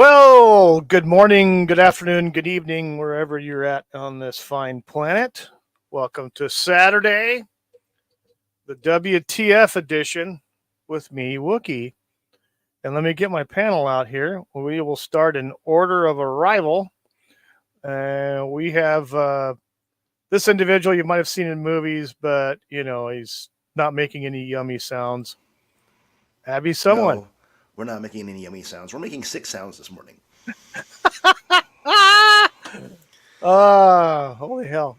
Well, good morning, good afternoon, good evening, wherever you're at on this fine planet. Welcome to Saturday, the WTF edition with me, Wookie. And let me get my panel out here. We will start in order of arrival. We have this individual you might have seen in movies, but, he's not making any yummy sounds. Abby, someone. No, we're not making any yummy sounds. We're making 6 sounds this morning. Holy hell.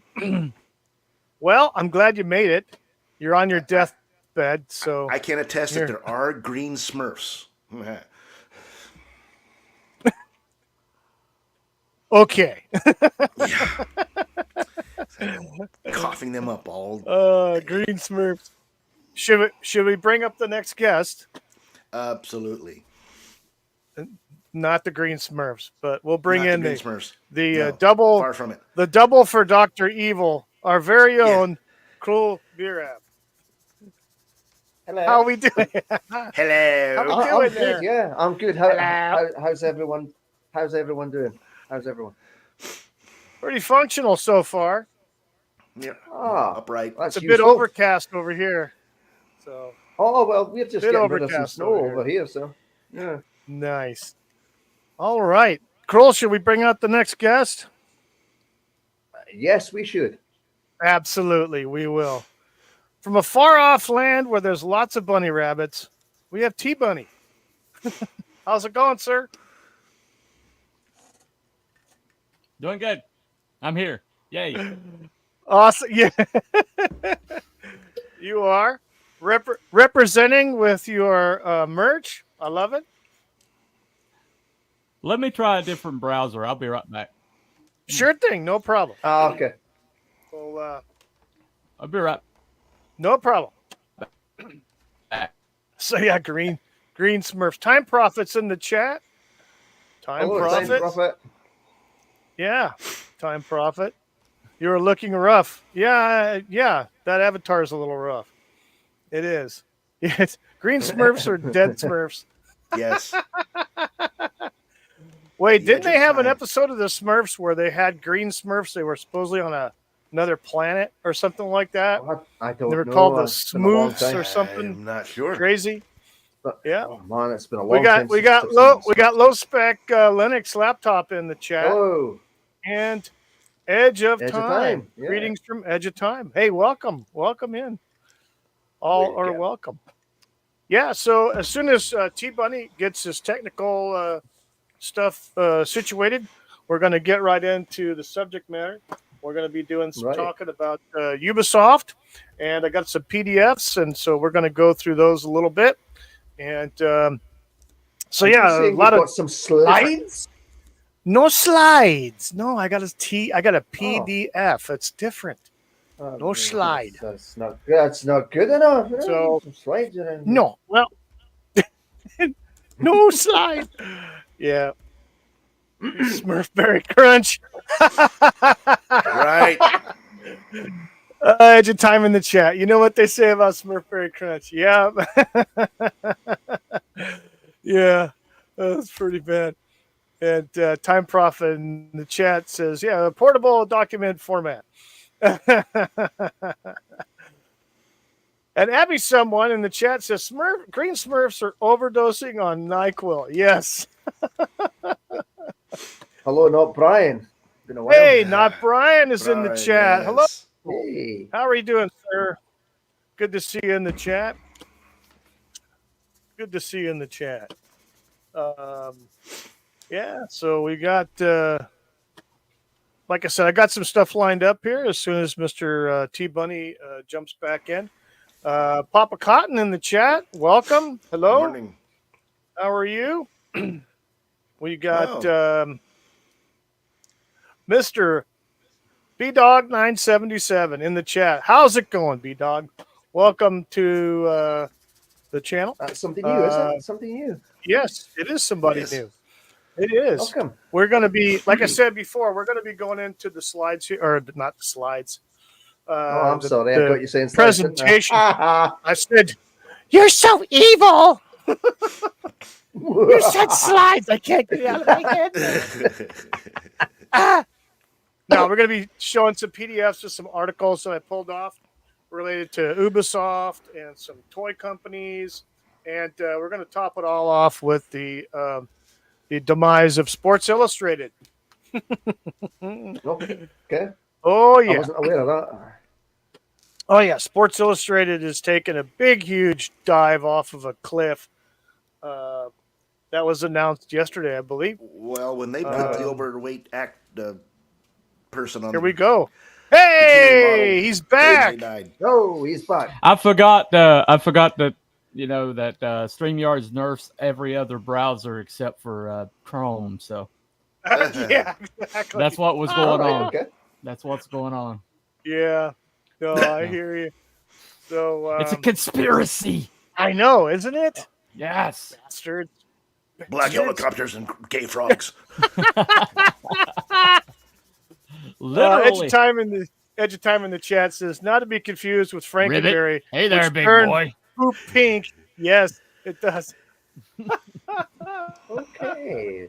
Well, I'm glad you made it. You're on your deathbed, so I can attest here. that there are green Smurfs. Okay. Yeah. Coughing them up all Green Smurfs. Should we bring up the next guest? Absolutely. Not the Green Smurfs, but we'll bring in the Smurfs. The double. Far from it. The double for Dr. Evil, our very own Crual Birab. Hello. How are we doing? Hello. I'm good. Yeah, I'm good. How's everyone? How's everyone doing? How's everyone? Pretty functional so far. Yeah. Ah, Upright. It's a bit overcast over here. So. Oh well, we're just getting rid of some overcast snow over over here. So yeah. Nice. All right, Crual. Should we bring out the next guest? Yes, we should. Absolutely, we will. From a far-off land where there's lots of bunny rabbits, we have T-Bunny. How's it going, sir? Doing good. I'm here. Yay. Awesome. Yeah. You are representing with your merch. I love it. Let me try a different browser. I'll be right back. Sure thing. No problem. Okay. Well, I'll be right no problem. back. So yeah, Green Smurfs. Time Profit's in the chat. Time Profit. Yeah, Time Profit. You were looking rough. Yeah. That avatar's a little rough. It is. Yes. Green Smurfs or dead Smurfs? Yes. Wait, didn't they have an episode of the Smurfs where they had green Smurfs? They were supposedly on another planet or something like that. I don't know. They were called the Smooths or something. I'm not sure. Crazy. Yeah. Oh man, it's been a long time. We got low spec Linux laptop in the chat. Oh. And Edge of Edge of Time. Time, yeah. Greetings from Edge of Time. Hey, welcome in. All are welcome. Yeah. So as soon as T-Bunny gets his technical stuff situated, we're going to get right into the subject matter. We're going to be doing some talking about Ubisoft, and I got some PDFs, and so we're going to go through those a little bit. And so yeah, a lot of some slides. No slides. No, I got a PDF. It's different. No slide. That's not good enough. So some slides in. No, well, no slide. Yeah. Smurfberry Crunch. Right. Edge of Time in the chat. You know what they say about Smurfberry Crunch? Yeah. Yeah. That's pretty bad. And Time Profit in the chat says, yeah, portable document format. And Abby someone in the chat says, Green Smurfs are overdosing on NyQuil. Yes. Hello, not Brian. Been a while. Hey, not Brian is in the chat. Yes. Hello. Hey. How are you doing, sir? Good to see you in the chat. Good to see you in the chat. Yeah, so we got, like I said, I got some stuff lined up here as soon as Mr. T-Bunny jumps back in. Papa Cotton in the chat. Welcome. Hello. Good morning. How are you? We got Mr. B-Dog 977 in the chat. How's it going, B-Dog? Welcome to the channel. Something new, isn't it? Something new. Yes, it is somebody new. It is. Welcome. We're going to be, like I said before, we're going to be going into the slides here, or not the slides. I'm sorry. I got you saying presentation. I said, "You're so evil." You said slides. I can't get it out of my head. Now we're going to be showing some PDFs of some articles that I pulled off related to Ubisoft and some toy companies, and we're going to top it all off with the demise of Sports Illustrated. Okay. Oh I yeah. wasn't aware of that. Oh yeah, Sports Illustrated is taking a big, huge dive off of a cliff. That was announced yesterday, I believe. Well, when they put the overweight person on, Here we go. Hey, model he's page, back. they died. Oh, he's back. I forgot that that StreamYard's nerfs every other browser except for Chrome. So Yeah, exactly. that's what was All going right, on. okay. That's what's going on. Yeah. No, I hear you. So It's a conspiracy. I know, isn't it? Yes. Bastards. Black helicopters and gay frogs. Literally. Edge of time in the chat says not to be confused with Frankenberry. Hey there, which big turned boy. poop pink. Yes, it does. Okay.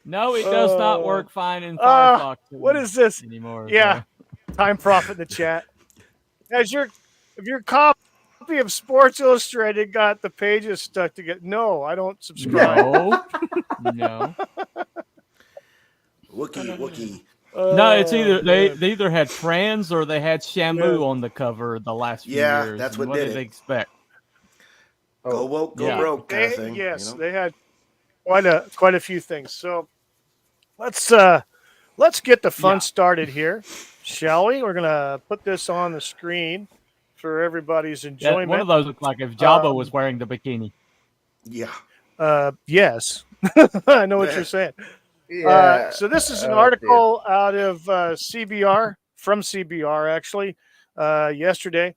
No, it does not work fine in Ah, Firefox. what is this? Anymore? Yeah. Time Prophet in the chat. If your copy of Sports Illustrated got the pages stuck together, no, I don't subscribe. No. No. Wookie. No, it's either they man. either had trans or they had Shamu on the cover the last few Yeah, years. that's And what did did it. they expect? Go woke, go Yeah. broke kind of They, thing. yes, you know? they had quite a few things. So let's get the fun started here, shall we? We're gonna put this on the screen for everybody's Yeah, enjoyment. one of those looked like if Jabba was wearing the bikini. Yeah. Yes, I know what you're saying. Yeah. So this is an dear. article out of CBR, from CBR actually, yesterday.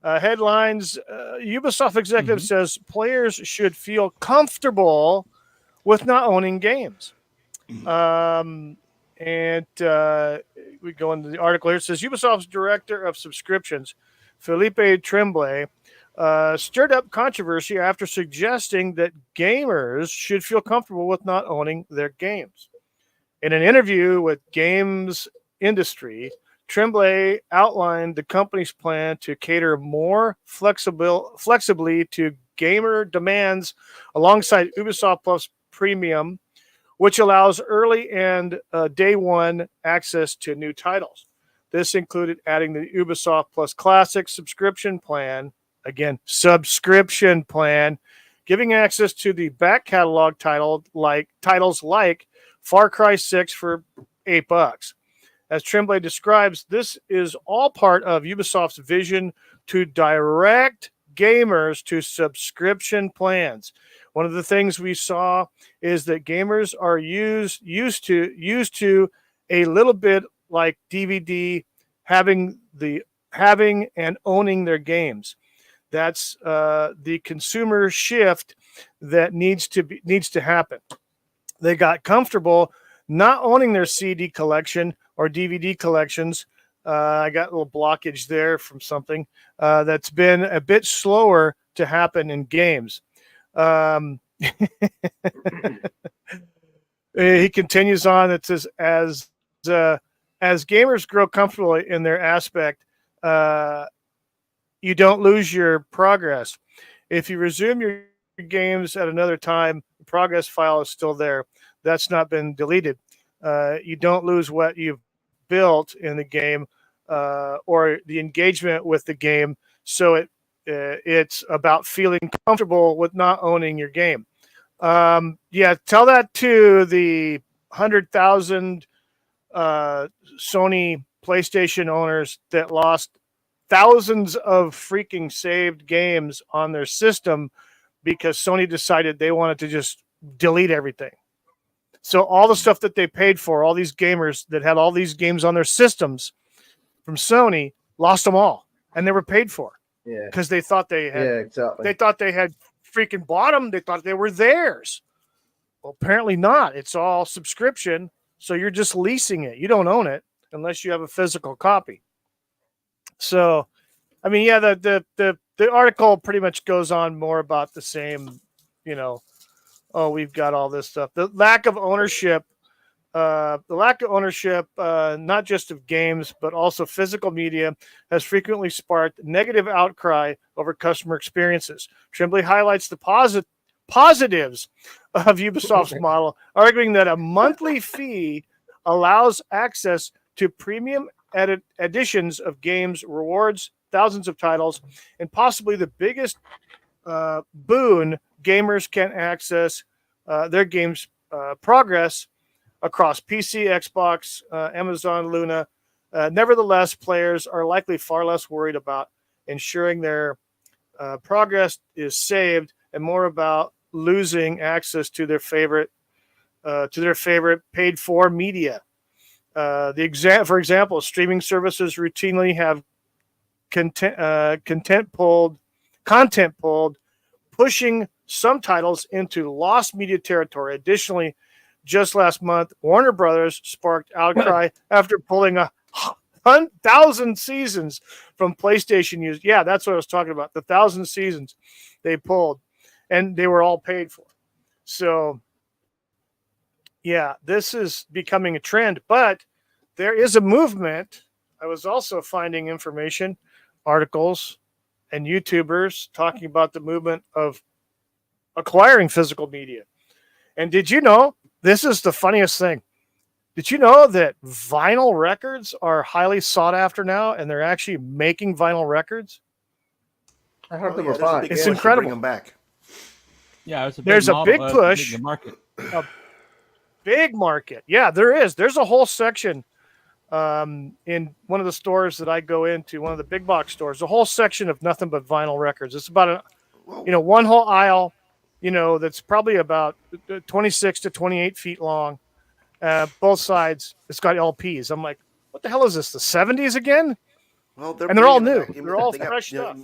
Headlines: Ubisoft executive says players should feel comfortable with not owning games. And we go into the article here. It says Ubisoft's director of subscriptions, Felipe Tremblay, stirred up controversy after suggesting that gamers should feel comfortable with not owning their games. In an interview with Games Industry, Tremblay outlined the company's plan to cater more flexibly to gamer demands alongside Ubisoft Plus Premium, which allows early and day one access to new titles. This included adding the Ubisoft Plus Classic subscription plan, again, subscription plan, giving access to the back catalog titles like Far Cry 6 for $8. As Tremblay describes, this is all part of Ubisoft's vision to direct gamers to subscription plans. One of the things we saw is that gamers are used to a little bit like DVD having and owning their games. That's the consumer shift that needs to happen. They got comfortable not owning their CD collection or DVD collections. I got a little blockage there from something that's been a bit slower to happen in games. He continues on. It says, as gamers grow comfortable in their aspect, you don't lose your progress. If you resume your games at another time, the progress file is still there. That's not been deleted. You don't lose what you've built in the game or the engagement with the game. So it's about feeling comfortable with not owning your game. Tell that to the 100,000 Sony PlayStation owners that lost thousands of freaking saved games on their system because Sony decided they wanted to just delete everything. So all the stuff that they paid for, all these gamers that had all these games on their systems from Sony lost them all, and they were paid for. Yeah. Because they thought they had. Yeah, exactly. They thought they had freaking bought them. They thought they were theirs. Well, apparently not. It's all subscription, so you're just leasing it. You don't own it unless you have a physical copy. So, I mean, yeah, the article pretty much goes on more about the same, oh, we've got all this stuff. The lack of ownership, not just of games, but also physical media, has frequently sparked negative outcry over customer experiences. Tremblay highlights the positives of Ubisoft's model, arguing that a monthly fee allows access to premium editions of games, rewards, thousands of titles, and possibly the biggest boon gamers can access their games progress across PC, Xbox, Amazon, Luna. Nevertheless, players are likely far less worried about ensuring their progress is saved and more about losing access to their favorite paid-for media. For example, streaming services routinely have content pulled, pushing some titles into lost media territory. Additionally, just last month, Warner Brothers sparked outcry after pulling 1,000 seasons from PlayStation users. Yeah, that's what I was talking about. The 1,000 seasons they pulled, and they were all paid for. So, yeah, this is becoming a trend, but there is a movement. I was also finding information, articles, and YouTubers talking about the movement of acquiring physical media. And did you know, this is the funniest thing. Did you know that vinyl records are highly sought after now, and they're actually making vinyl records? I heard they were there's a back. big It's push to incredible. Bring them back. Yeah, it's There's a big push. The market. Big market. Yeah, there is. There's a whole section in one of the stores that I go into, one of the big box stores, a whole section of nothing but vinyl records. It's about one whole aisle, that's probably about 26 to 28 feet long. Both sides, it's got LPs. I'm like, what the hell is this? The 70s again? Well, They're all new. back. They're all They got, fresh stuff.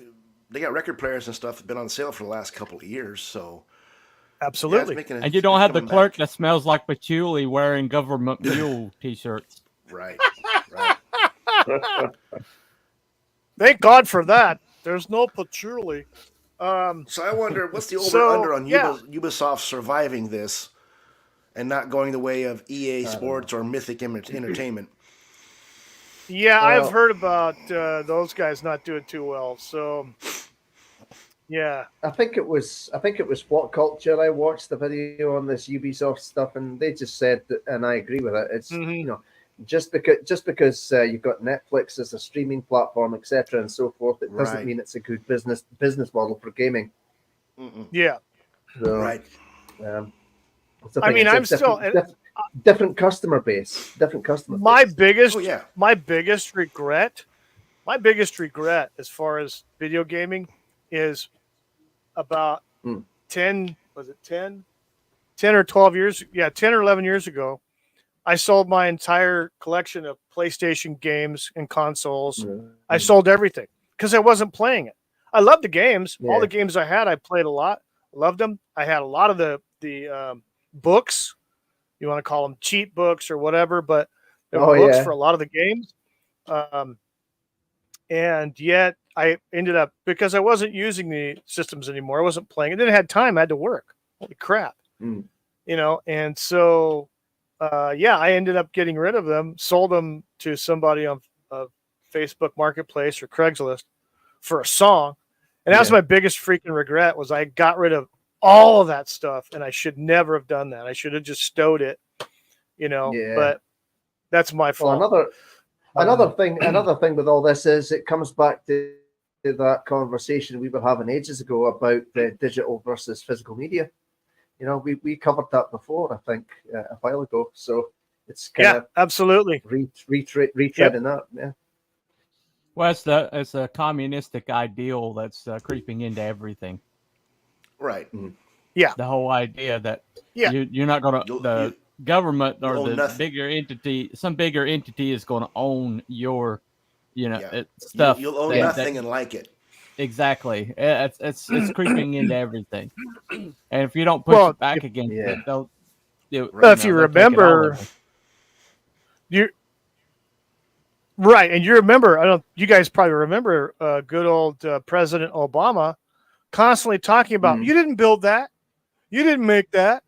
They got record players and stuff that have been on sale for the last couple of years. So Absolutely. And you don't have the clerk that smells like patchouli wearing government mule t-shirts. Right. Thank God for that. There's no patchouli. So I wonder, what's the over-under on Ubisoft surviving this and not going the way of EA Sports or Mythic Entertainment? Yeah, I've heard about those guys not doing too well. So, yeah. I think it was What Culture. I watched the video on this Ubisoft stuff, and they just said that, and I agree with it. It's just because you've got Netflix as a streaming platform, etc., and so forth, it doesn't mean it's a good business model for gaming. Yeah. So, right. I mean, I'm still different customer base. My biggest regret as far as video gaming is about 10 or 12 years. Yeah, 10 or 11 years ago, I sold my entire collection of PlayStation games and consoles. I sold everything because I wasn't playing it. I loved the games. Yeah. All the games I had, I played a lot. Loved them. I had a lot of the books. You want to call them cheat books or whatever, but there were books for a lot of the games. And yet I ended up, because I wasn't using the systems anymore, I wasn't playing. I didn't have time. I had to work. Holy crap. And so, I ended up getting rid of them, sold them to somebody on Facebook Marketplace or Craigslist for a song. And that was my biggest freaking regret, was I got rid of all of that stuff, and I should never have done that. I should have just stowed it, but that's my fault. Well, another thing with all this is it comes back to that conversation we were having ages ago about the digital versus physical media. We covered that before, I think, a while ago. So it's kind of absolutely retreading that. Yeah. Well, it's a communistic ideal that's creeping into everything. Right. Yeah. The whole idea that you're not going to government or the nothing. bigger entity, some bigger entity is going to own your, stuff. You'll own nothing and like it. Exactly. It's creeping into everything. And if you don't push it back against it, they'll. If you remember, and you remember, you guys probably remember good old President Obama constantly talking about, you didn't build that. You didn't make that.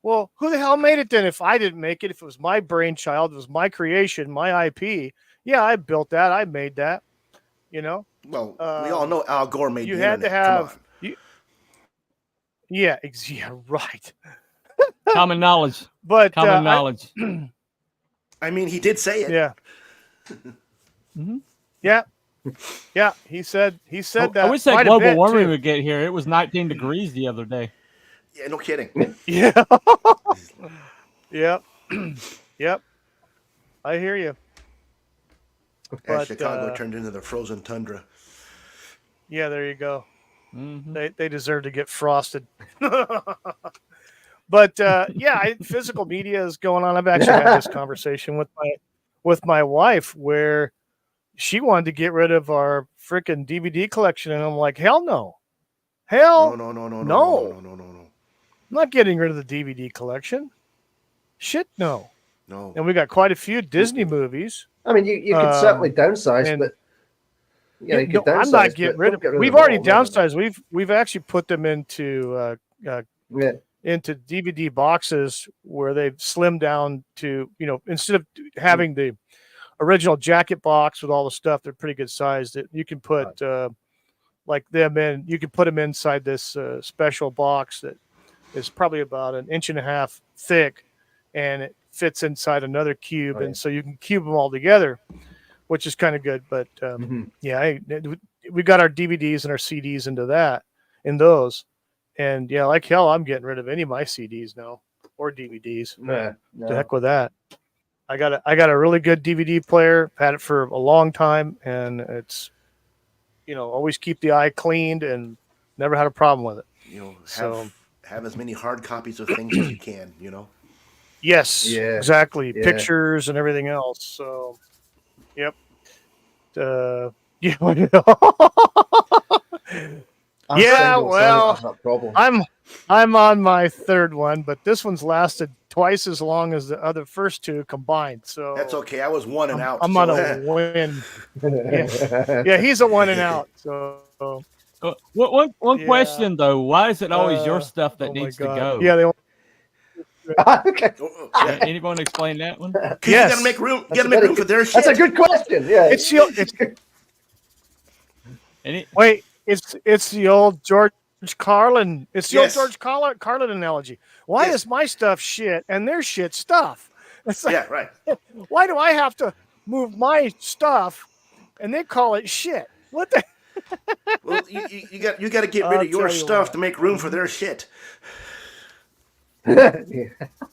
Well, who the hell made it then? If I didn't make it, if it was my brainchild, it was my creation, my IP. Yeah, I built that. I made that. You know. Well, we all know Al Gore made You the had to internet. Come have. on. Yeah, right. Common knowledge. But Common knowledge. I mean, he did say it. Yeah. Yeah. He said that. I wish that quite a global bit, warming too. would get here. It was 19 degrees the other day. Yeah, no kidding. Yeah. Yep. Yep. I hear you. As But, Chicago turned into the frozen tundra. Yeah, there you go. Mm-hmm. They deserve to get frosted. But physical media is going on. I've actually had this conversation with my wife where she wanted to get rid of our freaking DVD collection, and I'm like, hell no. Hell No. I'm not getting rid of the DVD collection. Shit, no. No. And we got quite a few Disney movies. I mean, you could certainly downsize, and- but you could I'm downsize, not getting but rid don't of. get We've them already all, no. downsized. We've actually put them into Yeah. into DVD boxes where they've slimmed down to, instead of having the original jacket box with all the stuff, they're pretty good sized. You can put like them in. You can put them inside this special box that is probably about 1.5 inches thick, and it fits inside another cube, and so you can cube them all together, which is kind of good. But we got our DVDs and our CDs in those, and like hell, I'm getting rid of any of my CDs now or DVDs. No. The heck with that. I got a really good DVD player. Had it for a long time, and it's always keep the eye cleaned and never had a problem with it. Have as many hard copies of things as you can. Yes, Yeah. exactly. Yeah. Pictures and everything else. So, yep. Yeah. I'm Yeah, single, so well, that's not a problem. I'm on my third one, but this one's lasted twice as long as the other first two combined. So That's okay. I was one and out. I'm on a win. Yeah, he's a one and out. So One question though: why is it always your stuff that oh my needs to God. go? Yeah, Okay. Anyone explain that one? Yes. You gotta make room. You That's gotta make a room for their shit. That's a good question. Yeah. it's the old George Carlin. It's the Yes. old George Carlin analogy. Why Yes. is my stuff shit and their shit stuff? It's like, Yeah, right. why do I have to move my stuff and they call it shit? What the? Well, you got to get rid I'll of your tell you stuff what. to make room for their shit. Yeah.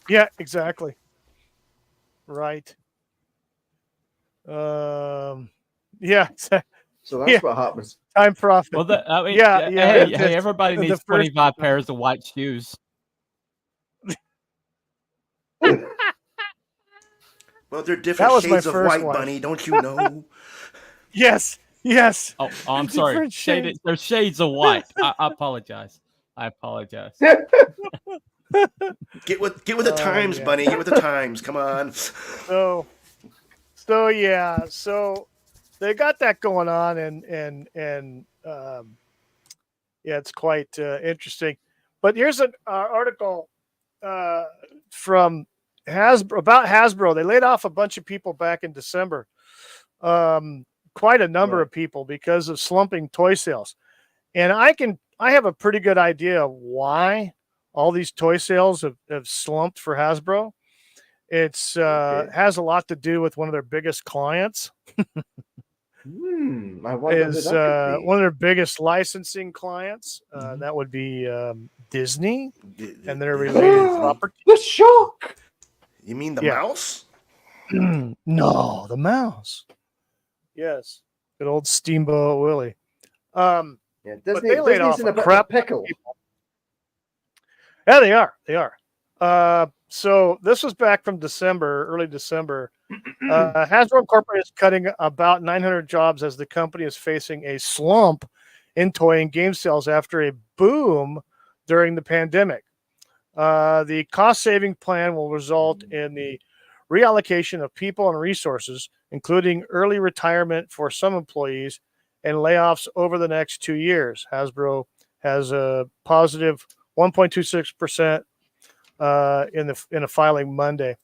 Yeah, exactly. Right. Yeah. So that's what happens. Time profit. Well, Yeah, hey, everybody the needs first- 25 pairs of white shoes. Well, they're different was my shades of first white, one. Bunny. Don't you know? Yes. Oh, I'm sorry. Different shades. There's shades of white. I apologize. I apologize. Get with the times, yeah. Bunny. Get with the times. Come on. So yeah. So they got that going on, and it's quite interesting. But here's an article from about Hasbro. They laid off a bunch of people back in December. Quite a number of people because of slumping toy sales. And I have a pretty good idea of why all these toy sales have slumped for Hasbro. It's has a lot to do with one of their biggest clients. I wonder who Is that could be. one of their biggest licensing clients. That would be Disney and their related property. The shock. You mean the Yeah. mouse? No, the mouse. Yes, good old Steamboat Willie. Yeah, But they laid off Disney's in a a bit crap of a pickle. Yeah, they are. They are. So this was back from December, early December. Hasbro Incorporated is cutting about 900 jobs as the company is facing a slump in toy and game sales after a boom during the pandemic. The cost-saving plan will result in the reallocation of people and resources, including early retirement for some employees and layoffs over the next 2 years. Hasbro has a positive 1.26% in a filing Monday.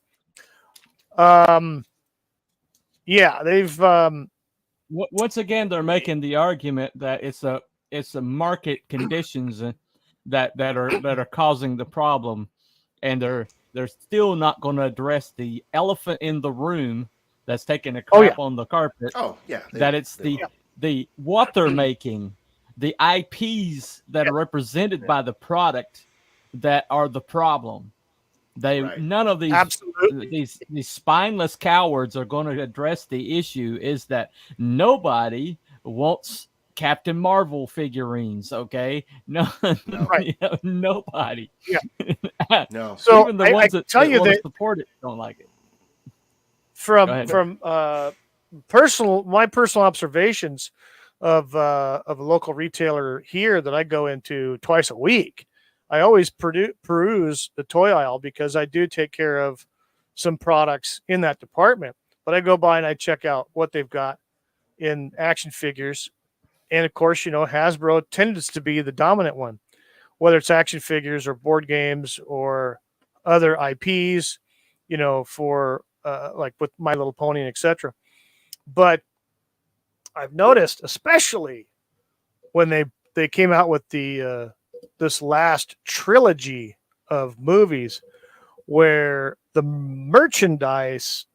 They've once again they're making the argument that it's a market conditions that are causing the problem, and they're still not going to address the elephant in the room that's taking a crap on the carpet. Oh yeah, that it's the what they're making, the IPs that are represented by the product that are the problem. None of these spineless cowards are going to address the issue. Is that nobody wants Captain Marvel figurines? Okay, nobody. Yeah, no. So even the ones that tell you want to that support it don't like it. From my personal observations of a local retailer here that I go into twice a week. I always peruse the toy aisle because I do take care of some products in that department. But I go by and I check out what they've got in action figures. And of course, Hasbro tends to be the dominant one, whether it's action figures or board games or other IPs, for like with My Little Pony and etc. But I've noticed, especially when they came out with the this last trilogy of movies where the merchandise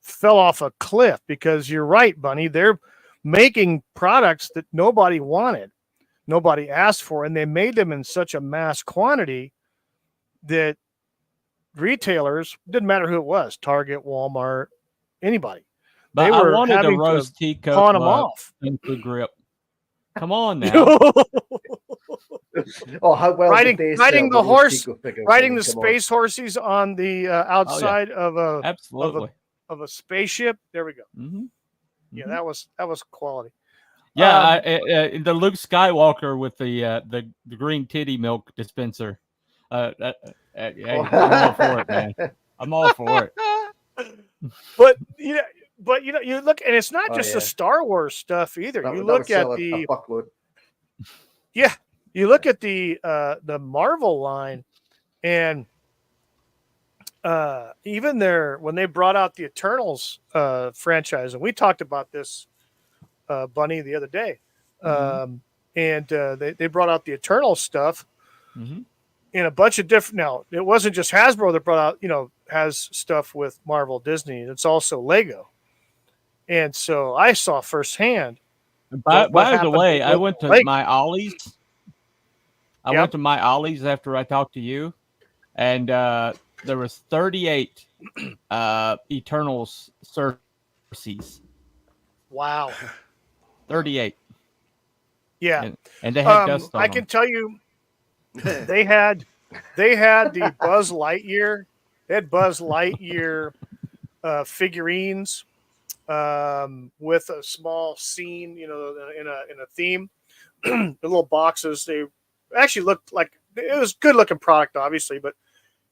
fell off a cliff, because you're right, Bunny, they're making products that nobody wanted, nobody asked for, and they made them in such a mass quantity that retailers, didn't matter who it was, Target, Walmart, anybody, but they were I wanted having to roast to Tico pawn them off. into grip. Come on now. Oh, how well riding did they riding sell the those horse, Tico figures? riding the Come on. space horses on the outside of Absolutely. a spaceship. There we go. Mm-hmm. Yeah, that was quality. Yeah, the Luke Skywalker with the green titty milk dispenser. Hey, I'm all for it, man. I'm all for it. But you look, and it's not just the Star Wars stuff either. You look at the you look at the Marvel line, and even when they brought out the Eternals franchise, and we talked about this, Bunny, the other day, and they brought out the Eternals stuff in a bunch of different. Now, it wasn't just Hasbro that brought out, has stuff with Marvel, Disney. It's also Lego, and so I saw firsthand. By the way, I went to my Ollie's. I went to my Ollie's after I talked to you, and there was 38 Eternals Cersei's. Wow. 38. Yeah. And they had dust on I them. can tell you they had the Buzz Lightyear. They had Buzz Lightyear figurines with a small scene, in a theme. The little boxes, they actually looked like it was good looking product, obviously, but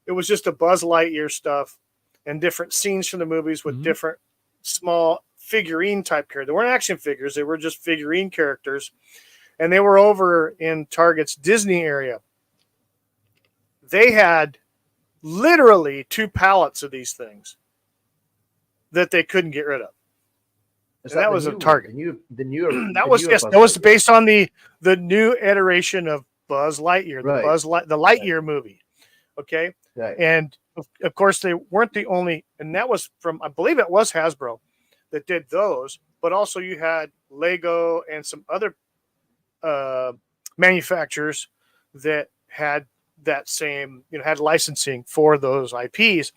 it was just a Buzz Lightyear stuff and different scenes from the movies with different small figurine type characters. They weren't action figures; they were just figurine characters, and they were over in Target's Disney area. They had literally 2 pallets of these things that they couldn't get rid of. That was a Target. That was based on the new iteration of Buzz Lightyear, the Lightyear movie. Okay, and of course they weren't the only, and that was from, I believe it was Hasbro that did those, but also you had Lego and some other manufacturers that had that same, had licensing for those IPs,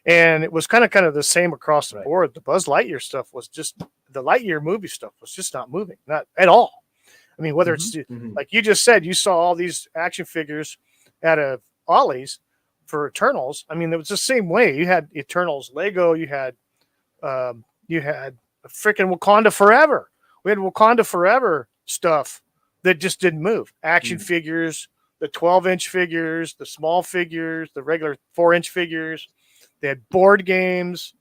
and it was kind of the same across the board. The Buzz Lightyear stuff was just, the Lightyear movie stuff was just not moving, not at all. I mean, whether it's like you just said, you saw all these action figures out of Ollie's for Eternals. I mean, it was the same way. You had Eternals Lego, you had freaking Wakanda Forever. We had Wakanda Forever stuff that just didn't move. Action figures, the 12-inch figures, the small figures, the regular 4-inch figures. They had board games.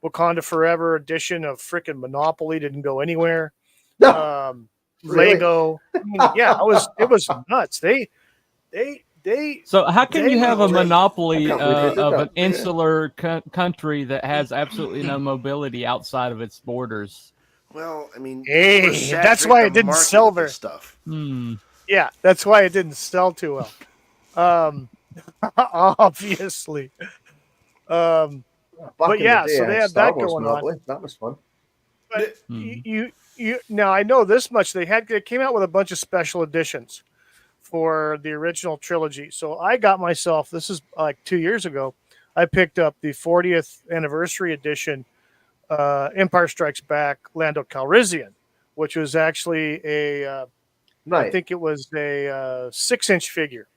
Wakanda Forever edition of freaking Monopoly didn't go anywhere. Lego. I mean, it was nuts. They So how can you have a monopoly of an that. insular country that has absolutely no mobility outside of its borders? Well, I mean, that's why it didn't sell very stuff. Yeah, that's why it didn't sell too well. Obviously. But yeah, so they had that going on. That was fun. But you now I know this much. They came out with a bunch of special editions for the original trilogy. So I got myself, this is like 2 years ago, I picked up the 40th anniversary edition, Empire Strikes Back, Lando Calrissian, which was actually I think it was a 6-inch figure.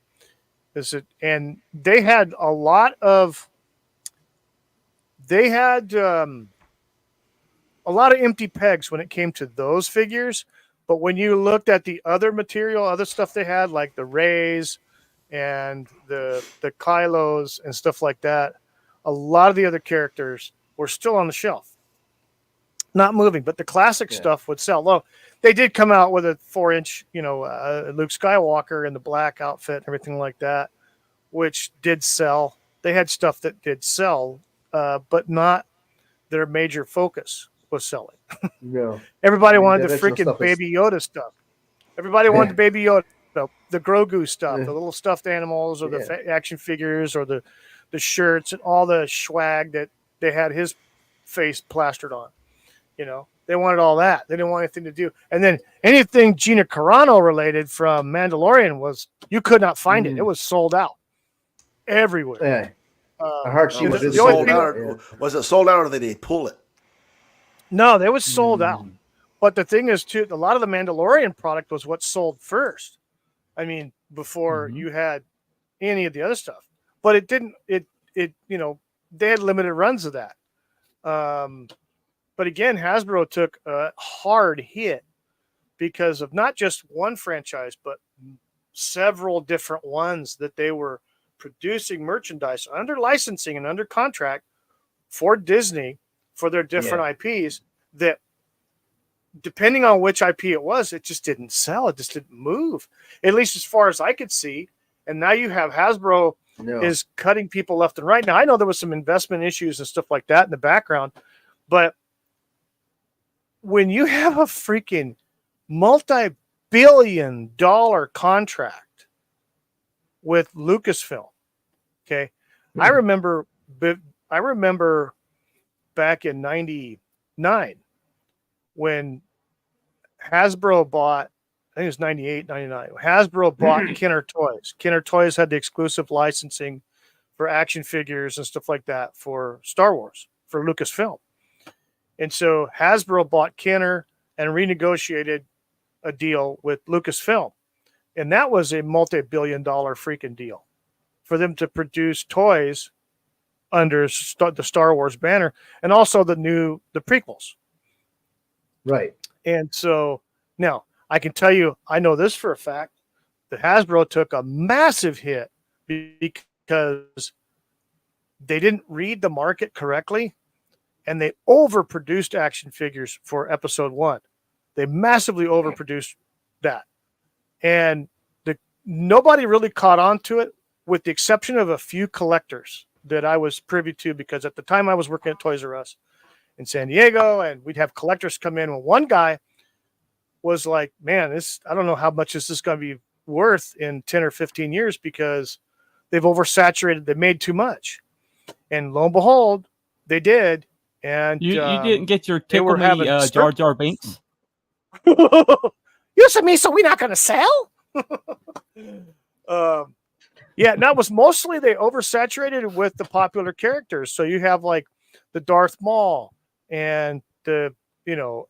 And they had a lot of empty pegs when it came to those figures. But when you looked at the other material, other stuff they had, like the Rays and the Kylos and stuff like that, a lot of the other characters were still on the shelf, not moving. But the classic stuff would sell. Well, they did come out with a 4-inch, Luke Skywalker in the black outfit and everything like that, which did sell. They had stuff that did sell, but not their major focus was selling. No. Everybody wanted the freaking Baby Yoda stuff. Everybody wanted the Baby Yoda, the Grogu stuff, the little stuffed animals, or the action figures, or the shirts and all the swag that they had his face plastered on. They wanted all that. They didn't want anything to do. And then anything Gina Carano related from Mandalorian you could not find it. It was sold out everywhere. Yeah. I heard she was sold out. Was it sold out or did they pull it? No, they was sold out. But the thing is, too, a lot of the Mandalorian product was what sold first. I mean, before you had any of the other stuff. But it didn't. They had limited runs of that. But again, Hasbro took a hard hit because of not just one franchise, but several different ones that they were producing merchandise under licensing and under contract for Disney for their different IPs that, depending on which IP it was, it just didn't sell. It just didn't move, at least as far as I could see. And now you have Hasbro is cutting people left and right. Now, I know there was some investment issues and stuff like that in the background, but when you have a freaking multi-billion-dollar contract with Lucasfilm, okay, I remember back in 99 when Hasbro bought, I think it was 98, 99. Hasbro bought Kenner Toys. Kenner Toys had the exclusive licensing for action figures and stuff like that for Star Wars, for Lucasfilm. And so Hasbro bought Kenner and renegotiated a deal with Lucasfilm. And that was a multi-billion-dollar freaking deal for them to produce toys under the Star Wars banner, and also the prequels. Right. And so now I can tell you, I know this for a fact, that Hasbro took a massive hit because they didn't read the market correctly, and they overproduced action figures for episode 1. They massively overproduced that. And nobody really caught on to it, with the exception of a few collectors that I was privy to, because at the time I was working at Toys R Us in San Diego, and we'd have collectors come in. Well, one guy was like, man, I don't know how much this is going to be worth in 10 or 15 years because they've oversaturated, they made too much. And lo and behold, they did. And you didn't get your tickle me Jar Jar Binks? You said me, so we're not going to sell? Yeah, and that was mostly they oversaturated with the popular characters. So you have like the Darth Maul and the the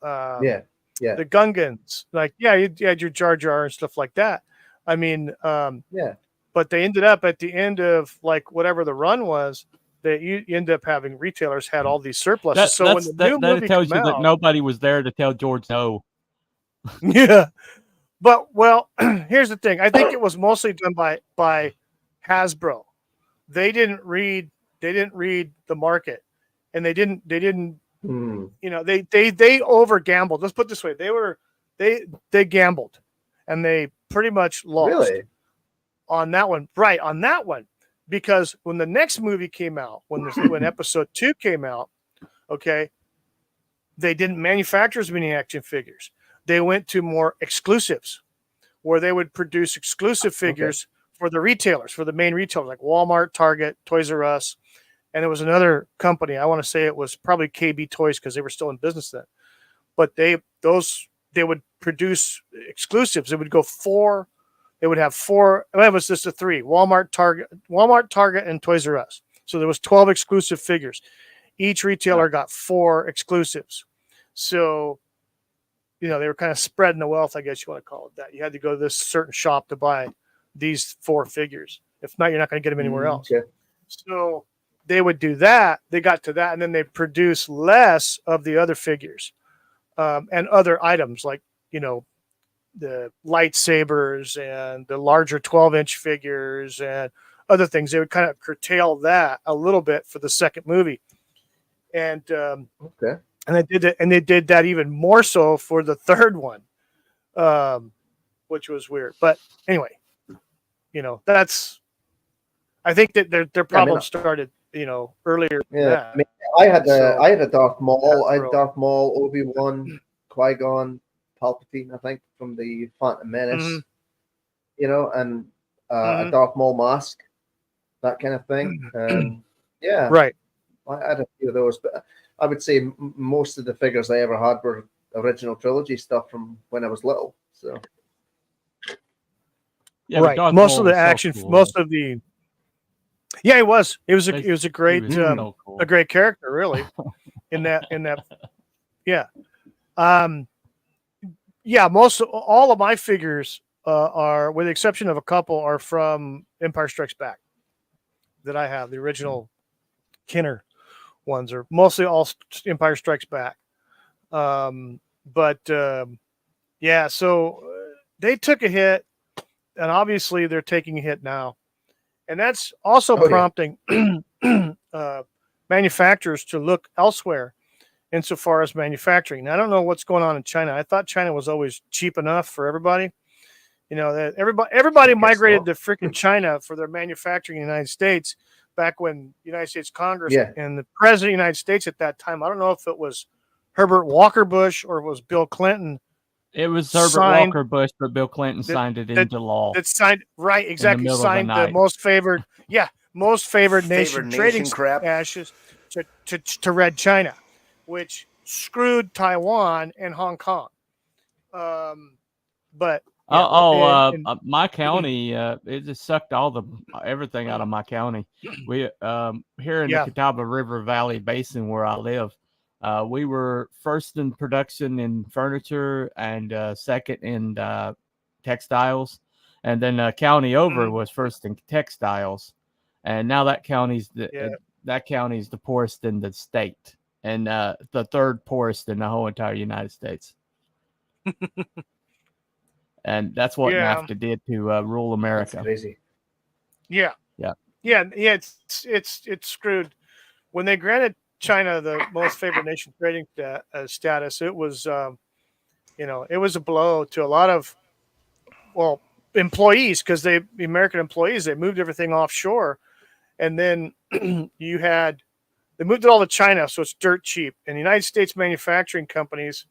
Gungans. Like, you had your Jar Jar and stuff like that. I mean, but they ended up at the end of like whatever the run was, that you end up having retailers had all these surpluses. That tells you that nobody was there to tell George no. Yeah. But here's the thing. I think it was mostly done by Hasbro. They didn't read the market, and they over gambled. Let's put it this way. They gambled, and they pretty much lost. Really? on that one, right? On that one, because when the next movie came out, when episode 2 came out, okay, they didn't manufacture as many action figures. They went to more exclusives, where they would produce exclusive figures for the retailers, for the main retailers like Walmart, Target, Toys R Us, and it was another company. I want to say it was probably KB Toys because they were still in business then. But they would produce exclusives. It would go 4. They would have 4. It was just a 3: Walmart, Target, and Toys R Us. So there was 12 exclusive figures. Each retailer got 4 exclusives. So, they were kind of spreading the wealth, I guess you want to call it that. You had to go to this certain shop to buy these 4 figures. If not, you're not going to get them anywhere else. Okay. So they would do that. They got to that, and then they produce less of the other figures and other items like, the lightsabers and the larger 12-inch figures and other things. They would kind of curtail that a little bit for the second movie. And and they did that even more so for the third one, which was weird. But anyway, that's, I think that their problem started, earlier. Yeah, I had a Darth Maul. I had Darth Maul, Obi-Wan, Qui-Gon, Palpatine, I think, from the Phantom Menace, and a Darth Maul mask, that kind of thing. Right. I had a few of those, but I would say most of the figures I ever had were original trilogy stuff from when I was little. So, yeah, right. Most of the action, so cool. Most of the, yeah, it was a great, cool. A great character, really, in that, yeah. Yeah, all of my figures are, with the exception of a couple, are from Empire Strikes Back that I have. The original Kenner ones are mostly all Empire Strikes Back. Yeah, so they took a hit, and obviously they're taking a hit now. And that's also prompting manufacturers to look elsewhere insofar as manufacturing. Now, I don't know what's going on in China. I thought China was always cheap enough for everybody. That everybody migrated to freaking China for their manufacturing in the United States back when the United States Congress and the president of the United States at that time, I don't know if it was Herbert Walker Bush or it was Bill Clinton. It was Herbert Walker Bush, but Bill Clinton signed it into law. That signed, right, exactly. Signed the most favored nation trading ashes to Red China, which screwed Taiwan and Hong Kong. But my county, it just sucked everything out of my county. We here in the Catawba River Valley Basin where I live, we were first in production in furniture and second in textiles, and then county over was first in textiles, and now that county's the poorest in the state and the third poorest in the whole entire United States. And that's what NAFTA did to rural America. That's crazy. Yeah. It's screwed. When they granted China the most favored nation trading status, it was, it was a blow to a lot of, employees, because the American employees, they moved everything offshore, and then they moved it all to China, so it's dirt cheap. And the United States manufacturing companies,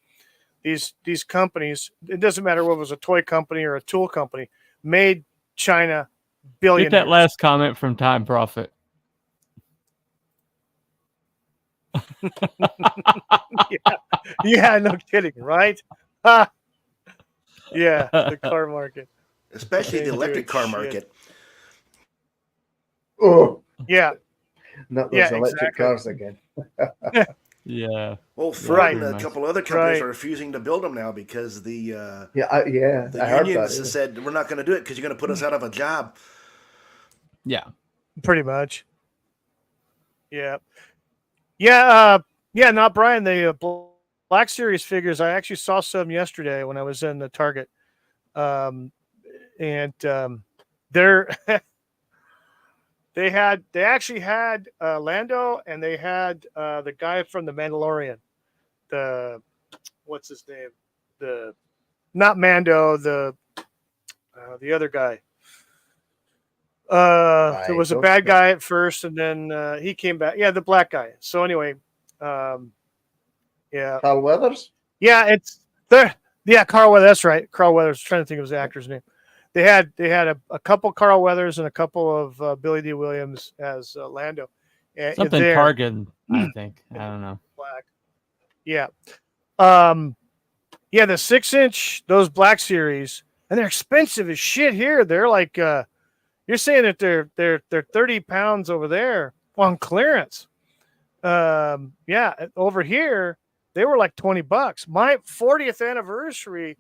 these companies, it doesn't matter whether it was a toy company or a tool company, made China billionaires. Get that last comment from Time Prophet. Yeah, no kidding, right? Yeah, the car market. Especially the electric car market. Oh. Yeah. Not those electric cars again. Yeah. Well, Ford and a couple other companies are refusing to build them now because the unions said we're not going to do it because you're going to put us out of a job. Yeah. Pretty much. Yeah. Yeah. Not Brian. The Black Series figures, I actually saw some yesterday when I was in the Target. They're They actually had Lando, and they had the guy from the Mandalorian. What's his name? Not Mando, the other guy. There was a bad guy at first, and then he came back. Yeah, the black guy. So anyway, yeah. Carl Weathers? Yeah, it's there. Yeah, Carl Weathers. That's right. Carl Weathers. I'm trying to think of his actor's name. They had a couple Carl Weathers and a couple of Billy D. Williams as Lando. Something Targan, I think. I don't know. Black. Yeah. Yeah, the 6-inch, those Black Series, and they're expensive as shit here. They're like you're saying that they're 30 pounds over there on clearance. Yeah, over here they were like $20. My 40th anniversary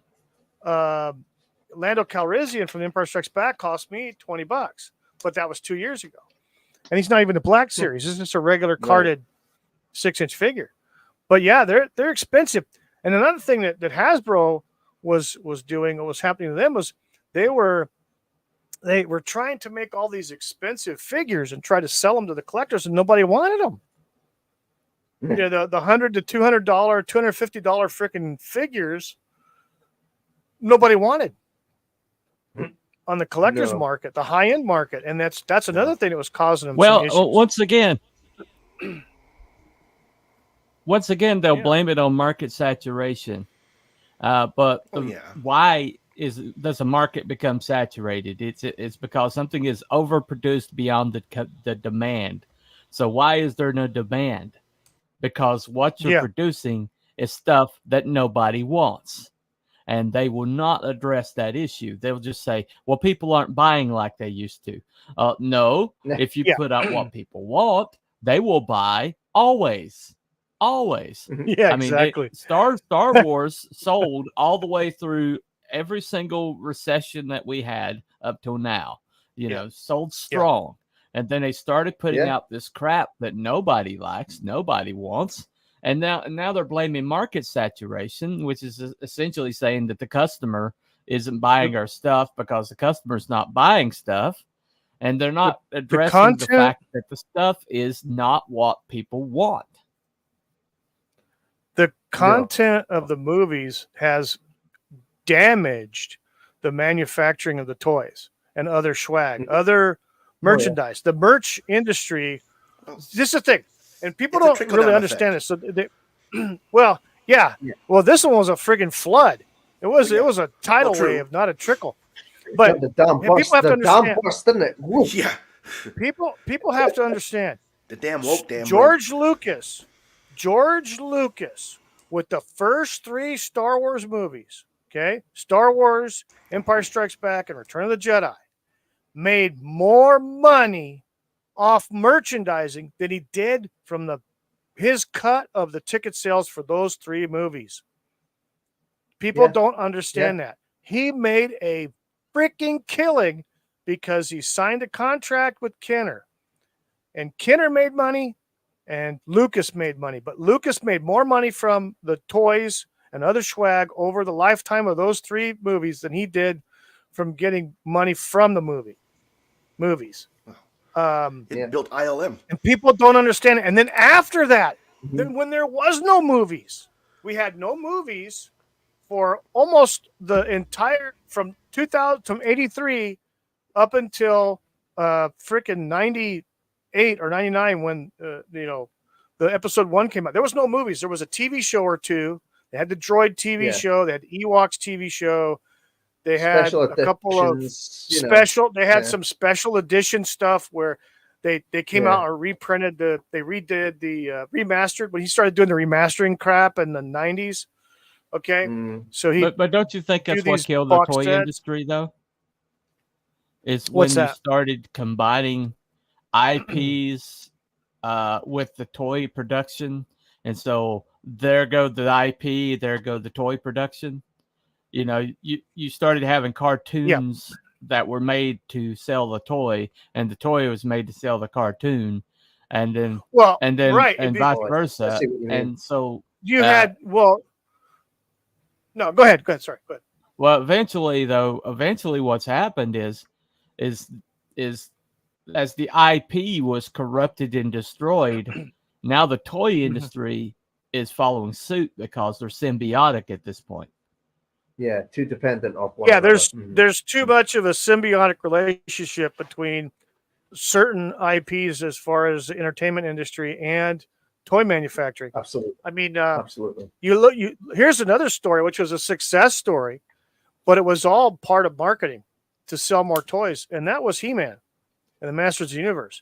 Lando Calrissian from The Empire Strikes Back cost me $20, but that was 2 years ago. And he's not even the Black Series. It's just a regular carded 6-inch figure. But yeah, they're expensive. And another thing that Hasbro was doing, what was happening to them was they were trying to make all these expensive figures and try to sell them to the collectors, and nobody wanted them. You know, the $100 to $200, $250 freaking figures, nobody wanted on the collector's market, the high end market, and that's another thing that was causing them. Well, once again, they'll blame it on market saturation. But why does a market become saturated? It's because something is overproduced beyond the demand. So why is there no demand? Because what you're producing is stuff that nobody wants. And they will not address that issue. They'll just say, well, people aren't buying like they used to. No, if you put out what people want, they will buy always. Always. Yeah, I mean, exactly. Star Wars sold all the way through every single recession that we had up till now. You know, sold strong. And then they started putting out this crap that nobody likes, nobody wants. And now they're blaming market saturation, which is essentially saying that the customer isn't buying our stuff because the customer's not buying stuff. And they're not addressing the fact that the stuff is not what people want. The content of the movies has damaged the manufacturing of the toys and other swag, other merchandise. The merch industry, this is the thing. And people don't really understand it. So well, this one was a friggin' flood. It was a tidal wave, not a trickle. But the dam burst, people have to understand. Burst, didn't it? Woo. Yeah. People have to understand. The damn woke damn. George Lucas, with the first 3 Star Wars movies, okay? Star Wars, Empire Strikes Back, and Return of the Jedi, made more money off merchandising than he did from his cut of the ticket sales for those 3 movies. People don't understand that. He made a freaking killing because he signed a contract with Kenner. And Kenner made money and Lucas made money. But Lucas made more money from the toys and other swag over the lifetime of those 3 movies than he did from getting money from the movies. It built ILM. And people don't understand it. And then after that, then when there was no movies, we had no movies for almost the entire from 83 up until freaking 98 or 99 when the episode 1 came out. There was no movies. There was a TV show or 2. They had the Droid TV show. They had Ewoks TV show. They had a couple of special. They had some special edition stuff where they came out and reprinted they redid the remastered when he started doing the remastering crap in the 90s. Okay, so but don't you think that's what killed the toy industry though? Is when you started combining IPs with the toy production, and so there go the IP, there go the toy production. You know, you started having cartoons that were made to sell the toy, and the toy was made to sell the cartoon, and then vice versa. And so you had no, go ahead. Sorry, go ahead. Well, eventually what's happened is as the IP was corrupted and destroyed, now the toy industry is following suit because they're symbiotic at this point. too dependent on one. Yeah, there's too much of a symbiotic relationship between certain IPs as far as the entertainment industry and toy manufacturing. Absolutely. I mean, absolutely. Here's another story, which was a success story, but it was all part of marketing to sell more toys, and that was He-Man and the Masters of the Universe.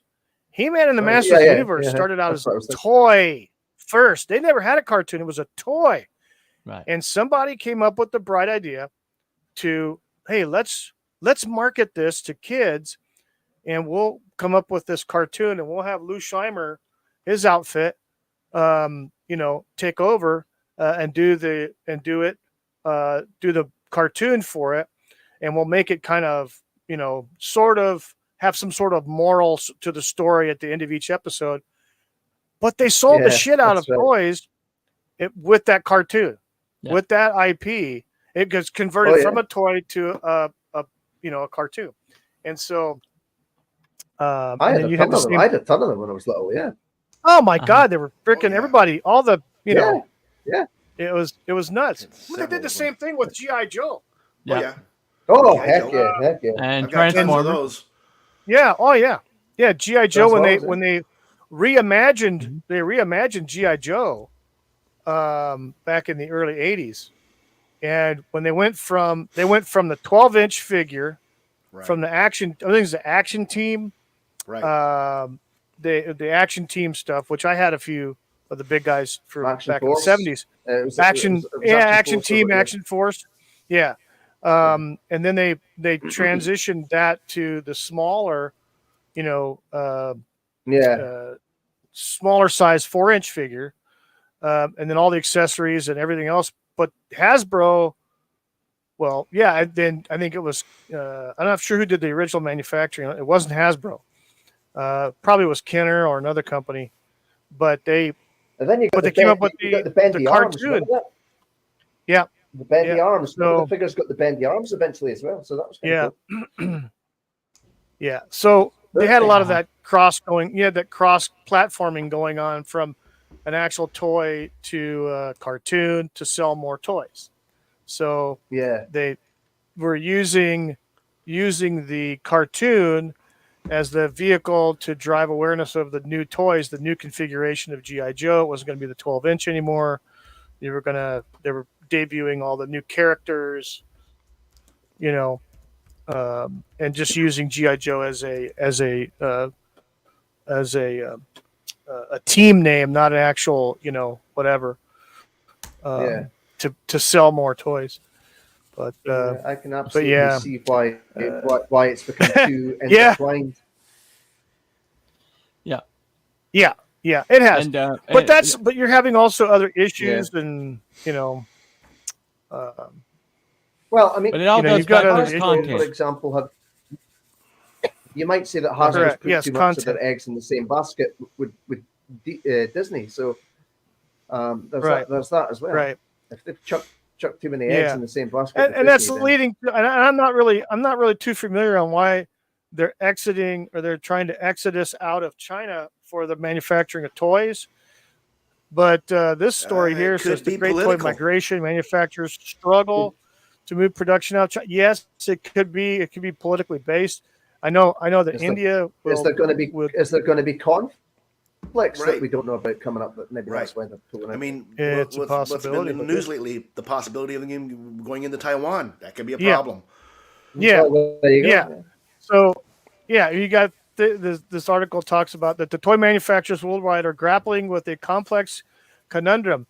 He-Man and the Masters of the Universe started out as a toy first. They never had a cartoon; it was a toy. Right. And somebody came up with the bright idea to, hey, let's market this to kids, and we'll come up with this cartoon, and we'll have Lou Scheimer, his outfit, take over and do the cartoon for it, and we'll make it kind of, sort of have some sort of moral to the story at the end of each episode. But they sold the shit out of toys with that cartoon, with that IP. It gets converted from a toy to a cartoon, and so. I had a ton of them when I was little. Yeah. Oh my God, they were freaking everybody. All the Yeah. It was nuts. Well, they did the same thing with GI Joe. Yeah. Oh heck yeah. And Transformers. Yeah. Oh yeah. Yeah. GI Joe when they reimagined GI Joe back in the early '80s, and when they went from the 12-inch figure from the action. I think it's the action team. Right. The action team stuff, which I had a few of the big guys for back in the '70s. Action team, Action Force. Yeah. And then they transitioned that to the smaller, smaller size 4-inch figure, and then all the accessories and everything else. But Hasbro, then I think it was. I'm not sure who did the original manufacturing. It wasn't Hasbro. Probably was Kenner or another company, but they came up with the cartoon. Yeah, the bendy arms. So the figures got the bendy arms eventually as well. So that was cool. Yeah. So they had a lot of that cross platforming going on from an actual toy to a cartoon to sell more toys. So they were using the cartoon as the vehicle to drive awareness of the new toys, the new configuration of GI Joe. It wasn't going to be the 12-inch anymore. They were debuting all the new characters, and just using GI Joe as a team name, not an actual, whatever, to sell more toys. But I can absolutely see why it's become too intertwined. Yeah, it has. But you're having also other issues, and well, I mean, but it all goes back to content. For example, you might say that Hasbro's put too much of their eggs in the same basket with Disney. So there's that as well. Right. If they've chucked too many eggs in the same basket, and that's leading. And I'm not really too familiar on why they're exiting or they're trying to exodus out of China for the manufacturing of toys. But this story here says the great toy migration, manufacturers struggle to move production out of China. Yes, it could be. It could be politically based. I know that India. Is there going to be conflicts that we don't know about coming up? That maybe that's why they're pulling out. I mean, it's a possibility. What's been in the news lately? The possibility of the game going into Taiwan. That could be a problem. Yeah. Well, there you go. Yeah. So, you got this article talks about that the toy manufacturers worldwide are grappling with a complex conundrum: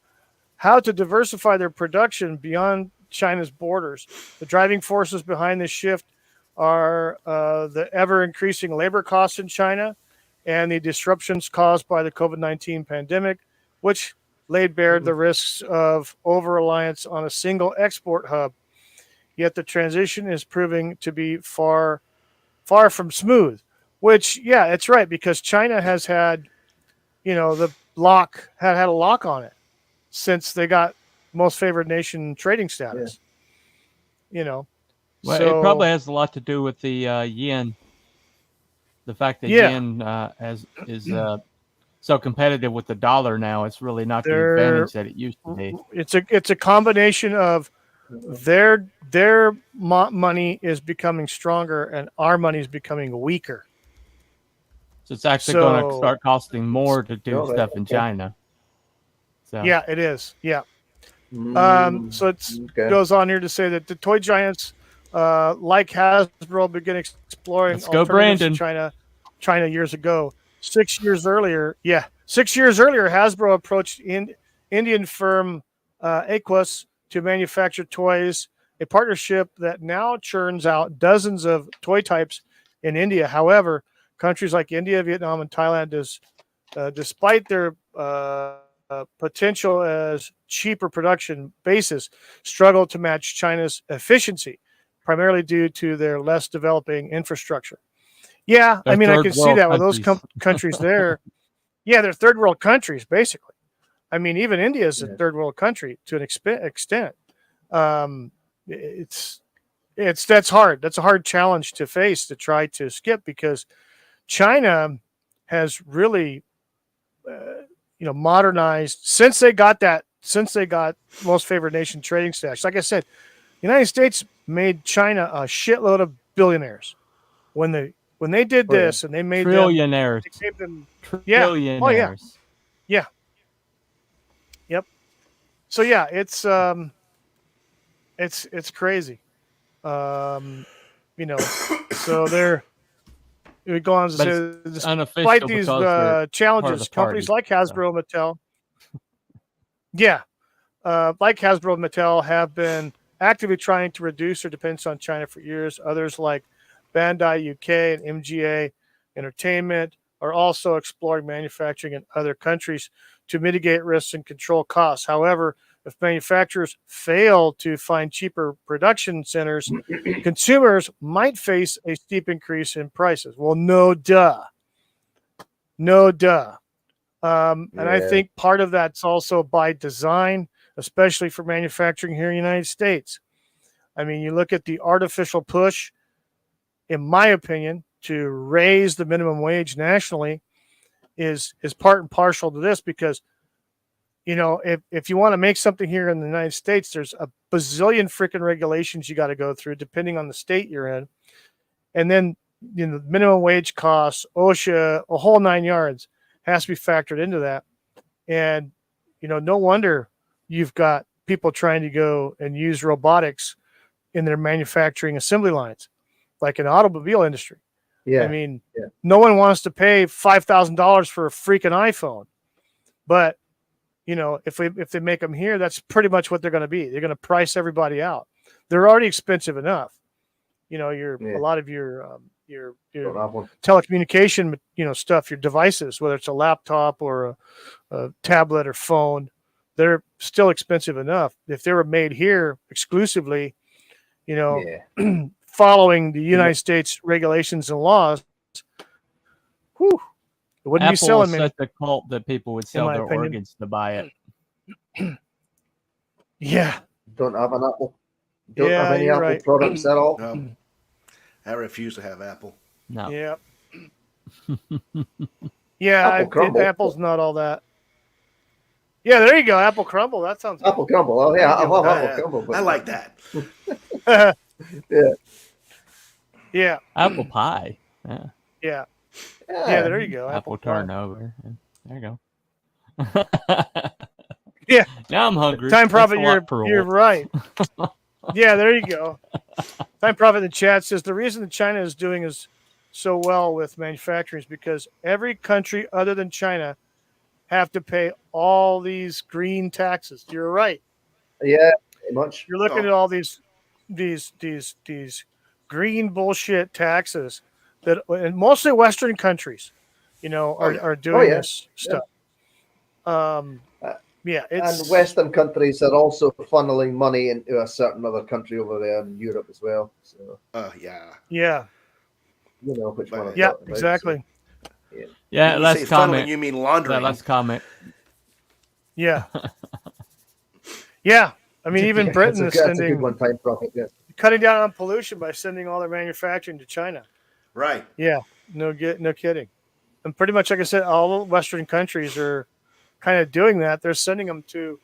how to diversify their production beyond China's borders. The driving forces behind this shift are the ever-increasing labor costs in China and the disruptions caused by the COVID-19 pandemic, which laid bare the risks of over-reliance on a single export hub. Yet the transition is proving to be far from smooth, which, it's right, because China has had, the lock had a lock on it since they got most favored nation trading status, Well, it probably has a lot to do with the yen. The fact that yen is so competitive with the dollar now, it's really not the advantage that it used to be. It's a combination of their money is becoming stronger and our money is becoming weaker. So it's actually going to start costing more to do stuff in China. So. Yeah, it is. Yeah. So it goes on here to say that the toy giants, like Hasbro, began exploring alternatives to China years ago. 6 years earlier, 6 years earlier, Hasbro approached Indian firm Aquas to manufacture toys, a partnership that now churns out dozens of toy types in India. However, countries like India, Vietnam, and Thailand, despite their potential as cheaper production basis, struggle to match China's efficiency, primarily due to their less developing infrastructure. Yeah, I mean, I can see that with those countries there. Yeah, they're third world countries, basically. I mean, even India is a third world country to an extent. That's hard. That's a hard challenge to face, to try to skip, because China has really modernized since they got most favored nation trading status. Like I said, the United States made China a shitload of billionaires when they did this, and they made trillionaires. Trillionaires. Oh yeah. Yeah. Yep. So yeah, it's crazy. So we go on to say, despite these challenges, companies like Hasbro and Mattel, like Hasbro and Mattel, have been actively trying to reduce their dependence on China for years. Others like Bandai UK and MGA Entertainment are also exploring manufacturing in other countries to mitigate risks and control costs. However, if manufacturers fail to find cheaper production centers, consumers might face a steep increase in prices. Well, no duh. And I think part of that's also by design, especially for manufacturing here in the United States. I mean, you look at the artificial push, in my opinion, to raise the minimum wage nationally is part and parcel to this, because if you want to make something here in the United States, there's a bazillion freaking regulations you got to go through depending on the state you're in. And then, minimum wage costs, OSHA, a whole 9 yards has to be factored into that. And, no wonder you've got people trying to go and use robotics in their manufacturing assembly lines, like in the automobile industry. Yeah. I mean, no one wants to pay $5,000 for a freaking iPhone, but if they make them here, that's pretty much what they're going to be. They're going to price everybody out. They're already expensive enough. A lot of your telecommunication, stuff, your devices, whether it's a laptop or a tablet or phone, they're still expensive enough. If they were made here exclusively, following the United States regulations and laws, it wouldn't be selling many. Apple is such a cult that people would sell their organs to buy it. Yeah. Don't have an Apple. Don't have any Apple products at all. No. I refuse to have Apple. No. Yeah. Apple's not all that. Yeah, there you go. Apple crumble. That sounds good. Apple crumble. Oh yeah, I love Apple crumble. I like that. Yeah. Apple pie. Yeah. Yeah. Yeah, there you go. Apple turnover. There you go. Yeah. Now I'm hungry. Time Prophet, you're right. Yeah, there you go. Time Prophet in the chat says the reason that China is doing so well with manufacturing is because every country other than China have to pay all these green taxes. You're right. Yeah, pretty much. You're looking at all these green bullshit taxes that, and mostly Western countries, are doing this stuff. And Western countries are also funneling money into a certain other country over there in Europe as well. So, yeah. Which one? Yeah, exactly. So, yeah. Let's comment. You mean laundering? Let's comment. Yeah. Yeah. I mean, even Britain is sending cutting down on pollution by sending all their manufacturing to China. Right. Yeah. No kidding. And pretty much, like I said, all Western countries are kind of doing that. They're sending them to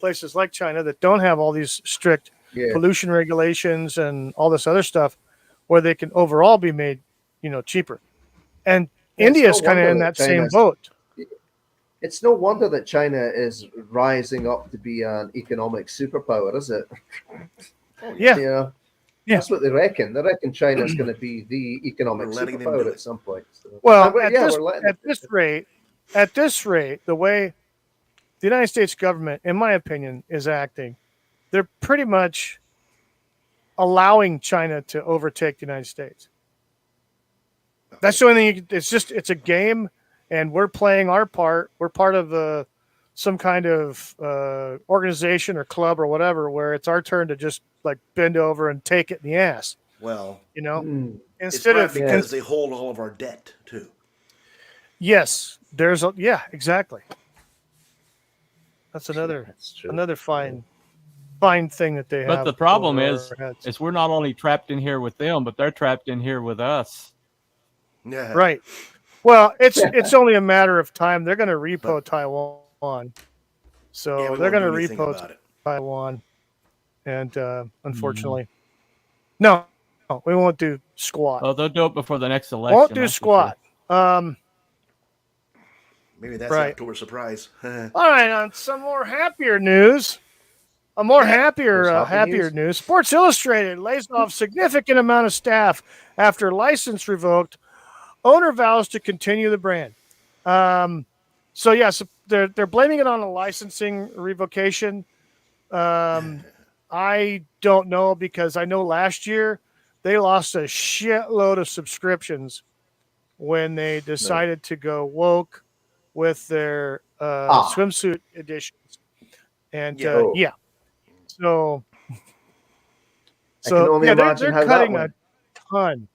places like China that don't have all these strict pollution regulations and all this other stuff, where they can overall be made, cheaper. And India is kind of in that same boat. It's no wonder that China is rising up to be an economic superpower, is it? Yeah. That's what they reckon. They reckon China's going to be the economic superpower at some point. So. Well, at this rate, the way the United States government, in my opinion, is acting, they're pretty much allowing China to overtake the United States. That's the only thing. It's a game, and we're playing our part. We're part of some kind of organization or club or whatever, where it's our turn to just like bend over and take it in the ass. Well, instead of because they hold all of our debt too. Yes, exactly. That's another fine thing that they have. But the problem is we're not only trapped in here with them, but they're trapped in here with us. Yeah. Right. Well, it's only a matter of time. They're going to repo Taiwan. So they're going to repo Taiwan. And unfortunately, no, we won't do squat. Well, they'll do it before the next election. Won't do squat. Maybe that's an October surprise. All right, on some more happier news. Happier news. Sports Illustrated lays off significant amount of staff after license revoked. Owner vows to continue the brand. So they're blaming it on a licensing revocation. I don't know, because I know last year they lost a shitload of subscriptions when they decided to go woke with their swimsuit editions. And So they're cutting a ton.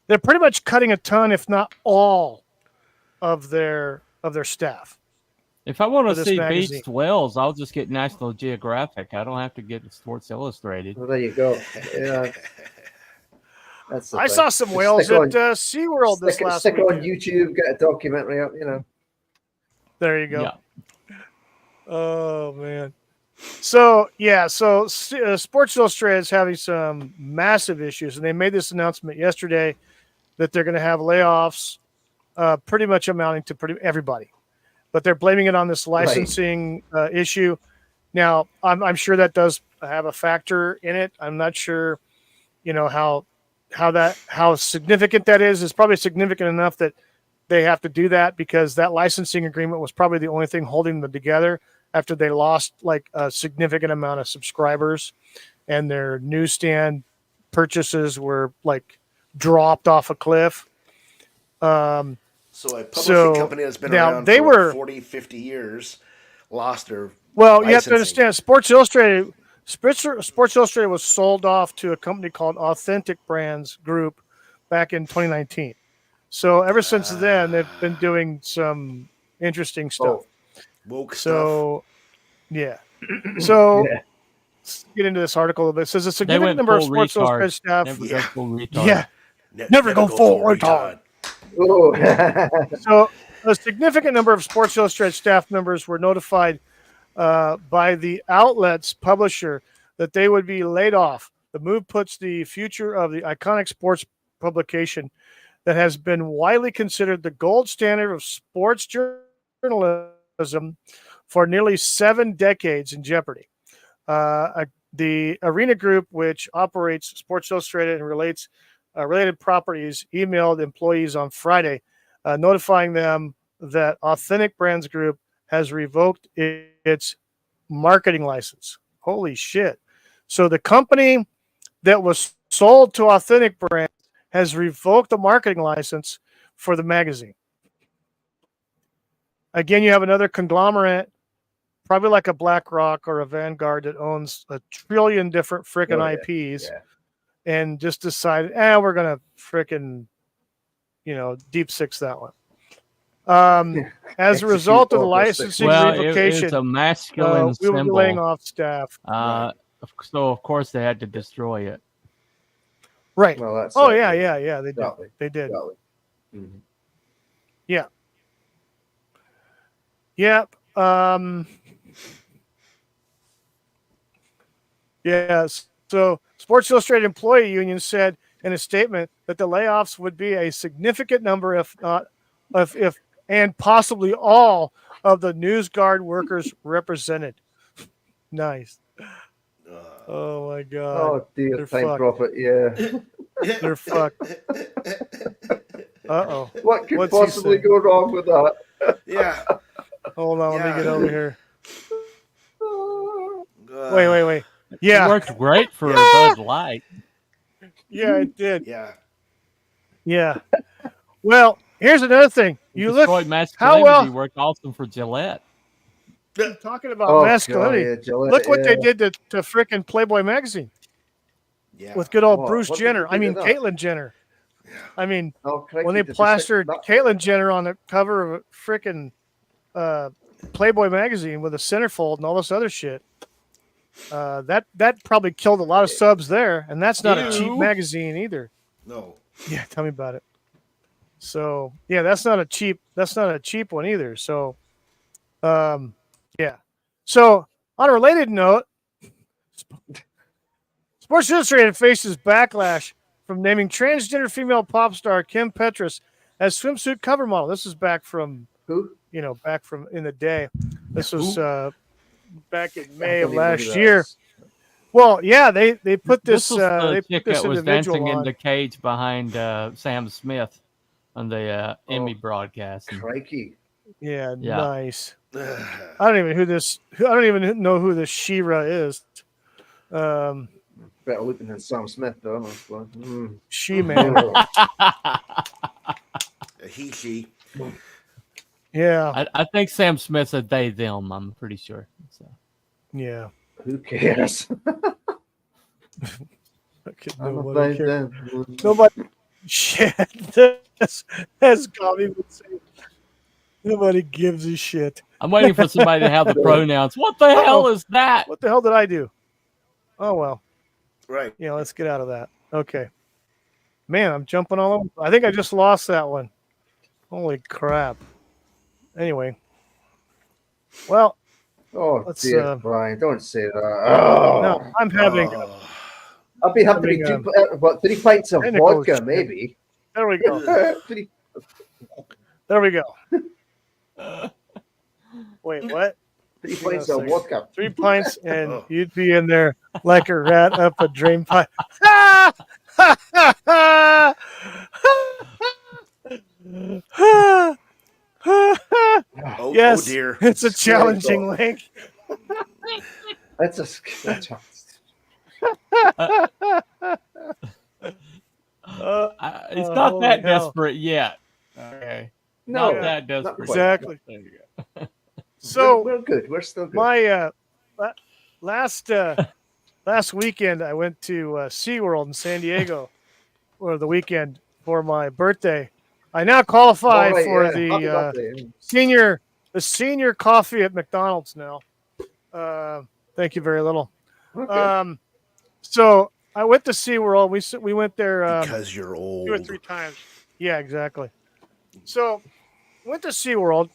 They're pretty much cutting a ton, if not all, of their staff. If I want to see beached whales, I'll just get National Geographic. I don't have to get Sports Illustrated. Well, there you go. Yeah. I saw some whales at SeaWorld this last week. Stick on YouTube, get a documentary up, There you go. Yeah. Oh, man. So Sports Illustrated is having some massive issues, and they made this announcement yesterday that they're going to have layoffs, pretty much amounting to everybody. But they're blaming it on this licensing issue. Now, I'm sure that does have a factor in it. I'm not sure, how significant that is. It's probably significant enough that they have to do that, because that licensing agreement was probably the only thing holding them together after they lost like a significant amount of subscribers, and their newsstand purchases were like dropped off a cliff. So a publishing company that's been around for 40, 50 years lost their licensing. You have to understand, Sports Illustrated was sold off to a company called Authentic Brands Group back in 2019. So ever since then, they've been doing some interesting stuff. Woke stuff. Yeah. So let's get into this article a little bit. It says a significant number of Sports Illustrated staff. Never go full retard. So a significant number of Sports Illustrated staff members were notified by the outlet's publisher that they would be laid off. The move puts the future of the iconic sports publication that has been widely considered the gold standard of sports journalism for nearly 7 decades in jeopardy. The Arena Group, which operates Sports Illustrated and related properties, emailed employees on Friday, notifying them that Authentic Brands Group has revoked its marketing license. Holy shit. So the company that was sold to Authentic Brands has revoked the marketing license for the magazine. Again, you have another conglomerate, probably like a BlackRock or a Vanguard, that owns a trillion different frickin' IPs, and just decided, we're going to frickin', deep six that one. As a result of the licensing revocation, it's a masculine we will be laying off staff. So of course they had to destroy it. Right. Well, that's yeah. They did. They did. Mm-hmm. Yeah. Yep. Yes. So Sports Illustrated employee union said in a statement that the layoffs would be a significant number, if not, if and possibly all of the NewsGuard workers represented. Nice. Oh my God. Oh dear, They're time fucked. profit. Yeah. They're fucked. Uh-oh. What could What's he possibly saying? go wrong with that? Yeah. Hold on, let me get over here. Uh, Wait. Yeah. It worked great for Bud Light. Yeah, it did. Yeah. Yeah. Well, here's another thing. You look Destroyed how Masculinity well worked awesome for Gillette. talking about Oh, masculinity. God, yeah, Gillette, Look what they yeah. did to frickin' Playboy magazine Yeah. with good old What? Bruce What did Jenner. they I do mean to that? Caitlyn Jenner. I mean, Oh, crikey, when they did they plastered stick that- Caitlyn Jenner on the cover of a frickin' Playboy magazine with a centerfold and all this other shit. That probably killed a lot of subs there, and that's not a cheap Ew. magazine either. No. Yeah, tell me about it. So yeah, that's not a cheap one either. So, yeah. So on a related note, Sports Illustrated faces backlash from naming transgender female pop star Kim Petras as swimsuit cover model. This is back from Who? back from in the day. This was back in I May don't of even know who last that year. is. Well, yeah, they put this was the they chick put this that was individual dancing on. in the cage behind Sam Smith on the Emmy broadcast. And, Crikey. Yeah, Yeah. nice. I don't even know who this She-Ra is. Better looking than Sam Smith, though. She-Man. He, she. Yeah, I think Sam Smith's a they them. I'm pretty sure. So. yeah. Who cares? Nobody cares. Nobody. Shit. As Gobby would say. Nobody gives a shit. I'm waiting for somebody to have the pronouns. What the hell is that? What the hell did I do? Oh well. Right. Yeah, let's get out of that. Okay. Man, I'm jumping all over. I think I just lost that one. Holy crap. Anyway. Well, Oh, let's, dear, Brian, don't say that. Oh. no, I'm having. I'll be happy to be 3 pints of technical vodka, shit. maybe. There we go. Three- There we go. Wait, what? 3 Hang on pints a of second. vodka. 3 pints, and you'd be in there like a rat up a drain pipe. Oh, Yes, oh dear. it's a challenging link. That's a. It's not holy that hell. desperate yet. Okay. No, Not that desperate. quite. Exactly. There you go. So we're good. We're still good. my last weekend I went to SeaWorld in San Diego for the weekend for my birthday. I now qualify All right, for yeah. the Happy birthday. senior coffee at McDonald's now. Thank you very little. Okay. So I went to SeaWorld. We went there Because you're old. 2 or 3 times. Yeah, exactly. So went to SeaWorld.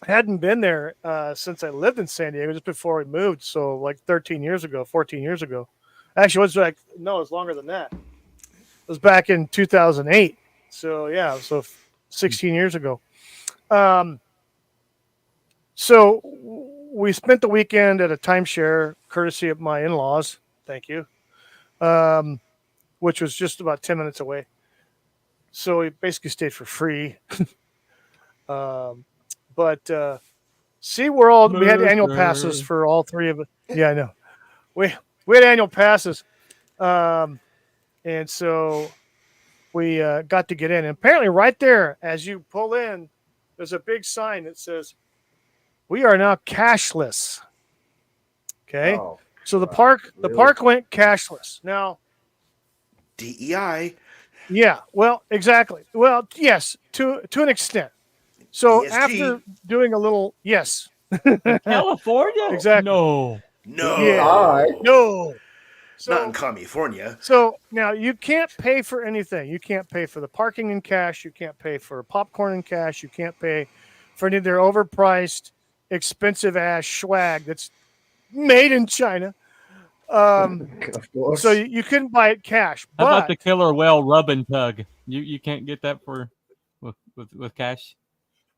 Hadn't been there since I lived in San Diego, just before we moved. So like 14 years ago. Actually, it was longer than that. It was back in 2008. So yeah, 16 years ago. So we spent the weekend at a timeshare, courtesy of my in-laws. Thank you. Which was just about 10 minutes away. So we basically stayed for free. But SeaWorld, we had annual passes for all 3 of it. Yeah, I know. We had annual passes. And so we got to get in. And apparently right there, as you pull in, there's a big sign that says, "We are now cashless." Okay. Oh, So the park went cashless. Now, DEI. yeah, well, exactly. Well, yes, to an extent. So ESG. after doing a little, yes, California? Exactly. No. Yeah. no. So, Not in California. So now you can't pay for anything. You can't pay for the parking in cash. You can't pay for popcorn in cash. You can't pay for any of their overpriced, expensive ass swag that's made in China. Of course. So you couldn't buy it cash. How But about the killer whale rub and tug? You can't get that for with cash.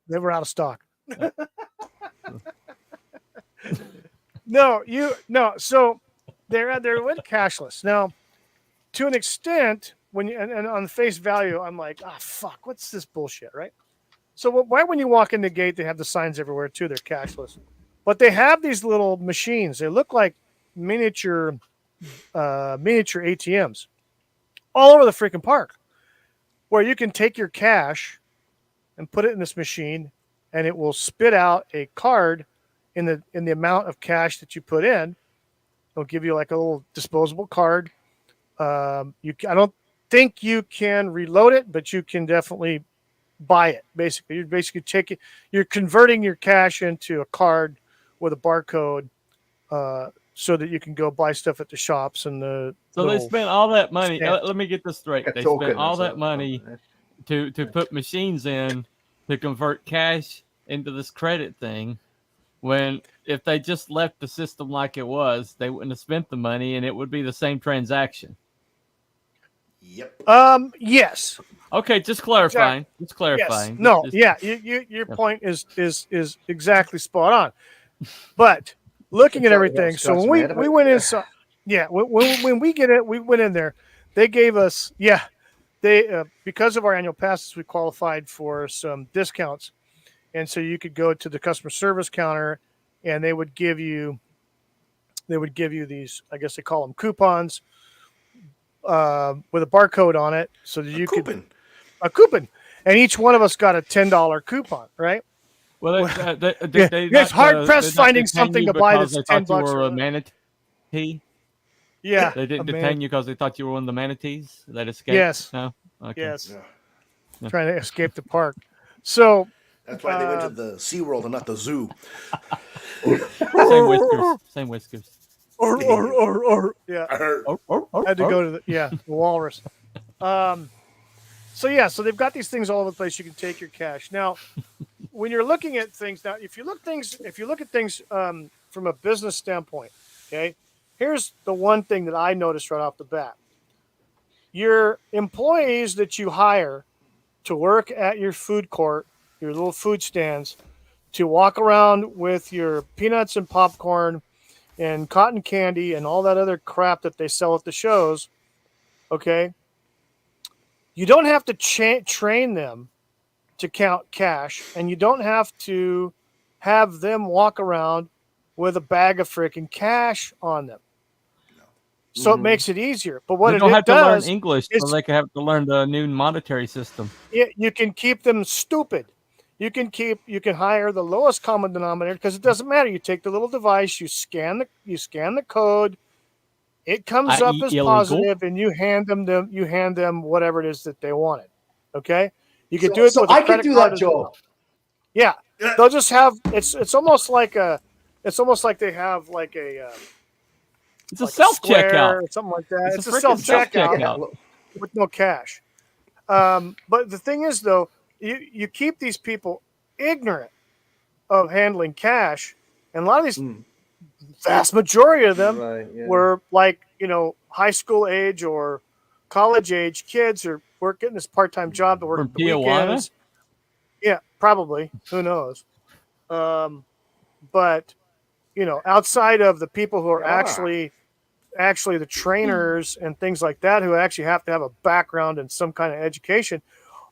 they were out of stock. No. So they went cashless. Now, to an extent, when you and on face value, I'm like, fuck, what's this bullshit, right? So why when you walk in the gate, they have the signs everywhere too. They're cashless, but they have these little machines. They look like miniature ATMs all over the freaking park, where you can take your cash and put it in this machine, and it will spit out a card in the amount of cash that you put in. It'll give you like a little disposable card. I don't think you can reload it, but you can definitely buy it. Basically, you're converting your cash into a card with a barcode, so that you can go buy stuff at the shops and the. So they spent all that money. Let me get this straight. They spent all that money to put machines in to convert cash into this credit thing. When if they just left the system like it was, they wouldn't have spent the money, and it would be the same transaction. Yep. Yes. Okay, just clarifying. Exactly. Just clarifying. Yes. Your point is exactly spot on. But looking at everything, so when we went inside, when we went in there, they gave us because of our annual passes, we qualified for some discounts, and so you could go to the customer service counter, and they would give you these, I guess they call them coupons, with a barcode on it, so that you could a coupon, and each one of us got a $10 coupon, right? Well, it's hard pressed finding something to buy that's $10. You were a manatee. Yeah, they didn't detain you because they thought you were one of the manatees that escaped. Yes. No. Okay. Yes. Yeah. Trying to escape the park. So that's why they went to the SeaWorld and not the zoo. Same whiskers. Yeah. Had to go to the walrus. So they've got these things all over the place. You can take your cash. Now, when you're looking at things, if you look at things from a business standpoint, okay, here's the one thing that I noticed right off the bat. Your employees that you hire to work at your food court, your little food stands, to walk around with your peanuts and popcorn and cotton candy and all that other crap that they sell at the shows, okay? You don't have to train them to count cash, and you don't have to have them walk around with a bag of freaking cash on them. So it makes it easier. But what they don't have to learn English, so they can have to learn the new monetary system. You can keep them stupid. You can hire the lowest common denominator, because it doesn't matter. You take the little device, you scan the code, it comes up as positive, and you hand them whatever it is that they wanted. Okay, you can do it. So I can do that job. Well. Yeah, they'll just have it's almost like they have like a. It's like a self-checkout. Or something like that. It's a self-checkout with no cash. But the thing is, though, you keep these people ignorant of handling cash, and a lot of these, vast majority of them were like, high school age or college age kids who are getting this part-time job to work from the weekends. Yeah, probably. Who knows? But outside of the people who are actually the trainers and things like that, who actually have to have a background in some kind of education,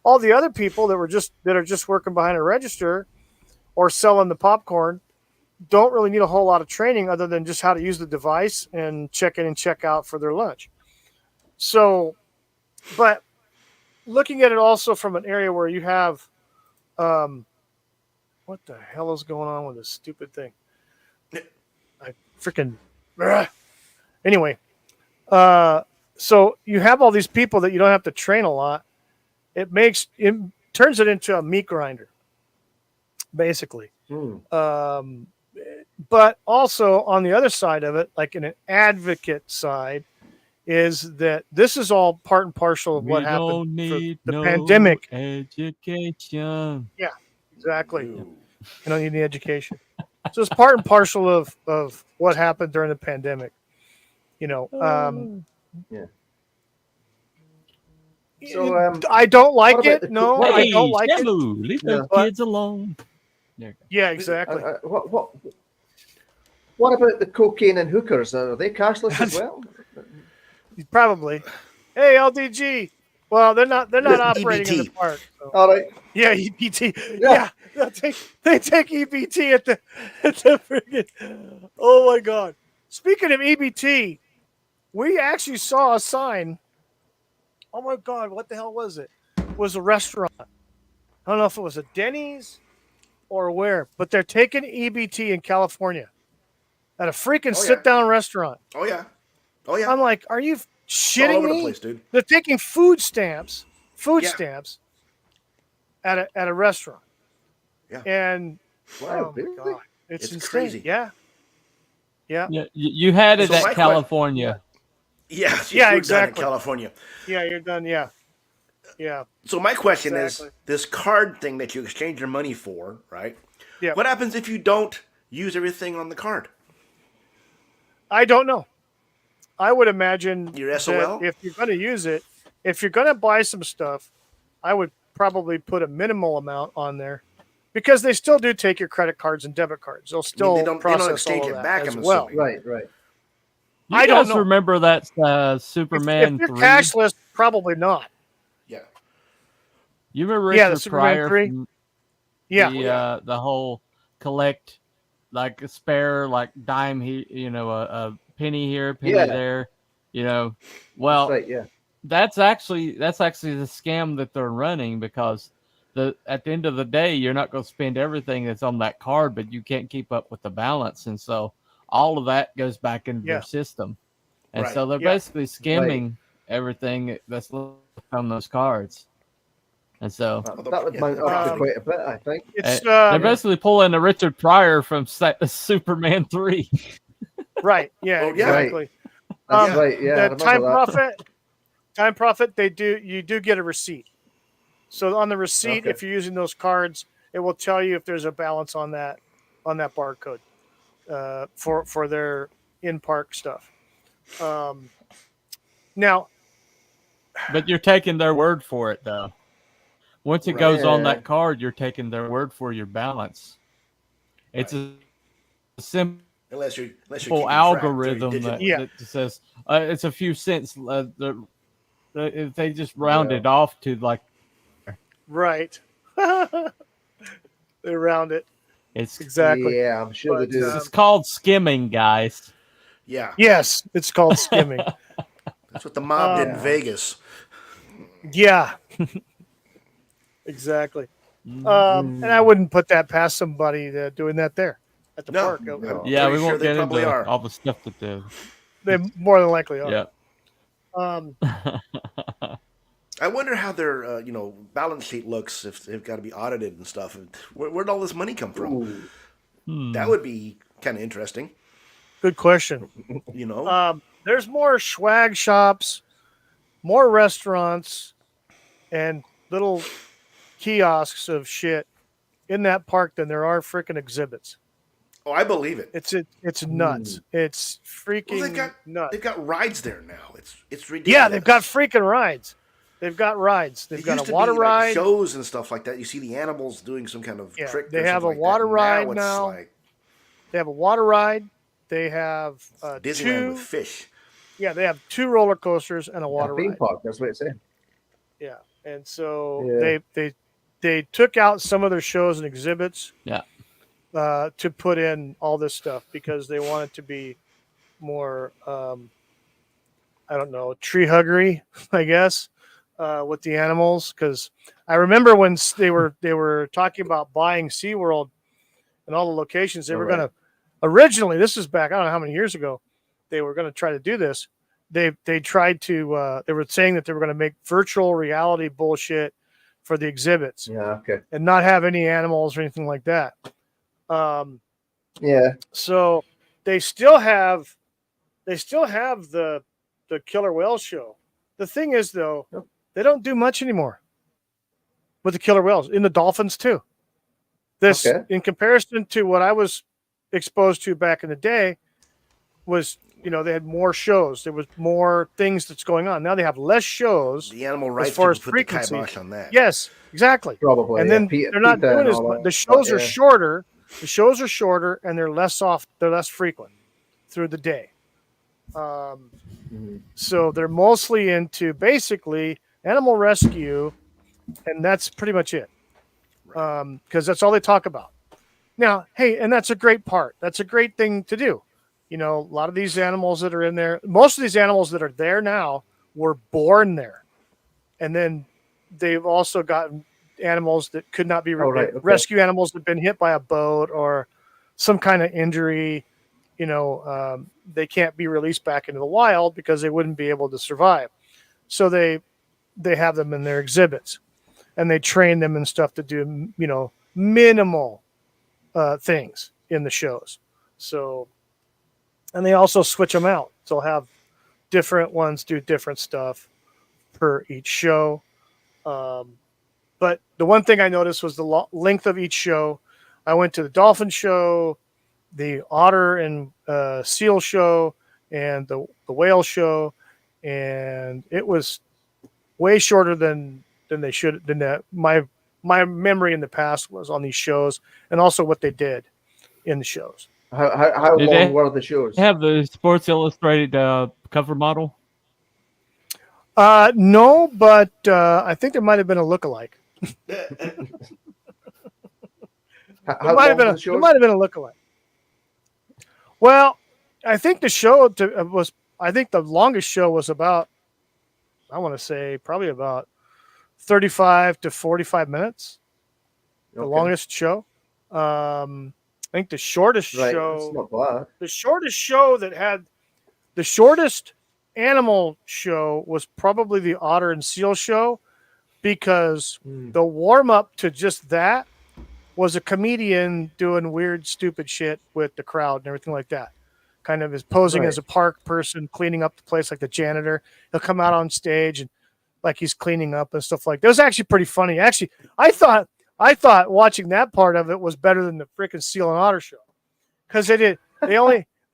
all the other people that are just working behind a register or selling the popcorn don't really need a whole lot of training other than just how to use the device and check in and check out for their lunch. So, but looking at it also from an area where you have, what the hell is going on with this stupid thing? I freaking anyway. So you have all these people that you don't have to train a lot. It turns it into a meat grinder, basically. But also on the other side of it, like in an advocate side, is that this is all part and parcel of what happened for the pandemic. Education. Yeah, exactly. You don't need the education. So it's part and parcel of what happened during the pandemic. Yeah. So I don't like it. No, hey, I don't like it. leave those kids alone. Yeah, exactly. What about the cocaine and hookers? Are they cashless as well? Probably. Hey, LDG. Well, they're not operating in the EBT. park. So. All right. Yeah, EBT. Yeah, they take EBT at the friggin'. Oh my God! Speaking of EBT, we actually saw a sign. Oh my God! What the hell was it? It was a restaurant. I don't know if it was a Denny's or where, but they're taking EBT in California at a freaking sit-down restaurant. Oh yeah. Oh yeah. I'm like, are you shitting all over me? The place, dude. They're taking food stamps at a restaurant. Yeah. And wow, my God, it's insane. Crazy. Yeah. You had it at California. Yeah, exactly. Done in California. Yeah, you're done. Yeah. So my question is, this card thing that you exchange your money for, right? Yeah. What happens if you don't use everything on the card? I don't know. I would imagine your SOL? That if you're going to use it, if you're going to buy some stuff, I would probably put a minimal amount on there, because they still do take your credit cards and debit cards. They'll still they don't exchange it back as I'm well. assuming. Right. I don't remember that Superman if you're 3? cashless, probably not. Yeah. You remember Richard the Superman Pryor 3? The whole collect like a spare like dime a penny here, penny there, Well, that's right, that's actually the scam that they're running, because at the end of the day, you're not going to spend everything that's on that card, but you can't keep up with the balance, and so all of that goes back into their system, and so they're basically skimming everything that's on those cards, and so that would mount up to quite a bit, I think. They're basically pulling a Richard Pryor from Superman 3. Right. Yeah. Exactly. That's right. Yeah. The Time Profit. You do get a receipt. So on the receipt, if you're using those cards, it will tell you if there's a balance on that barcode for their in-park stuff. Now, but you're taking their word for it, though. Once it goes on that card, you're taking their word for your balance. It's a simple algorithm that says it's a few cents. If they just round it off to like. Right. They round it. It's exactly. Yeah, I'm sure they do. It's called skimming, guys. Yeah. Yes, it's called skimming. That's what the mob did in Vegas. Yeah. Exactly. And I wouldn't put that past somebody doing that there at the park. No. Yeah, we won't get into all the stuff that they more than likely are. Yeah. I wonder how their balance sheet looks if they've got to be audited and stuff. Where'd all this money come from? That would be kind of interesting. Good question. There's more swag shops, more restaurants, and little kiosks of shit in that park than there are freaking exhibits. Oh, I believe it. It's nuts. It's freaking nuts. They've got rides there now. It's ridiculous. Yeah, they've got freaking rides. They've got rides. They've got a water ride. Shows and stuff like that. You see the animals doing some kind of trick. They have a water ride now. They have a water ride. They have Disneyland with fish. Yeah, they have 2 roller coasters and a water ride. Theme park. That's what it's saying. Yeah, and so they took out some of their shows and exhibits. Yeah. To put in all this stuff because they want it to be more, I don't know, tree huggery, I guess, with the animals. Because I remember when they were talking about buying SeaWorld and all the locations, they were going to originally. This is back, I don't know how many years ago. They were going to try to do this. They tried to. They were saying that they were going to make virtual reality bullshit for the exhibits. Yeah. Okay. And not have any animals or anything like that. So they still have the killer whale show. The thing is, though, they don't do much anymore with the killer whales in the dolphins too. In comparison to what I was exposed to back in the day, was they had more shows. There was more things that's going on. Now they have less shows. The animal rights as far as put the frequency. kibosh on that. Yes, exactly. Probably. And then they're not doing as much. The shows are shorter. The shows are shorter, and they're less frequent through the day. So they're mostly into basically animal rescue, and that's pretty much it. Because that's all they talk about. Now, hey, and that's a great part. That's a great thing to do. A lot of these animals that are in there, most of these animals that are there now were born there. And then they've also gotten animals that could not be rescue animals that have been hit by a boat or some kind of injury. They can't be released back into the wild because they wouldn't be able to survive. So they have them in their exhibits, and they train them and stuff to do, minimal things in the shows. So, and they also switch them out. So they'll have different ones do different stuff per each show. But the one thing I noticed was the length of each show. I went to the dolphin show, the otter and seal show, and the whale show, and it was way shorter than they should. Than that. My memory in the past was on these shows, and also what they did in the shows. How long were the shows? Have the Sports Illustrated cover model? No, but I think there might have been a lookalike. There might have been a lookalike. Well, I think the show was. I think the longest show was about. I want to say probably about 35 to 45 minutes. The longest show. I think the shortest show. The shortest show that had the shortest animal show was probably the otter and seal show, because the warm up to just that was a comedian doing weird, stupid shit with the crowd and everything like that. Kind of is posing as a park person, cleaning up the place like the janitor. He'll come out on stage and like he's cleaning up and stuff like that. It was actually pretty funny. Actually, I thought watching that part of it was better than the freaking seal and otter show, because they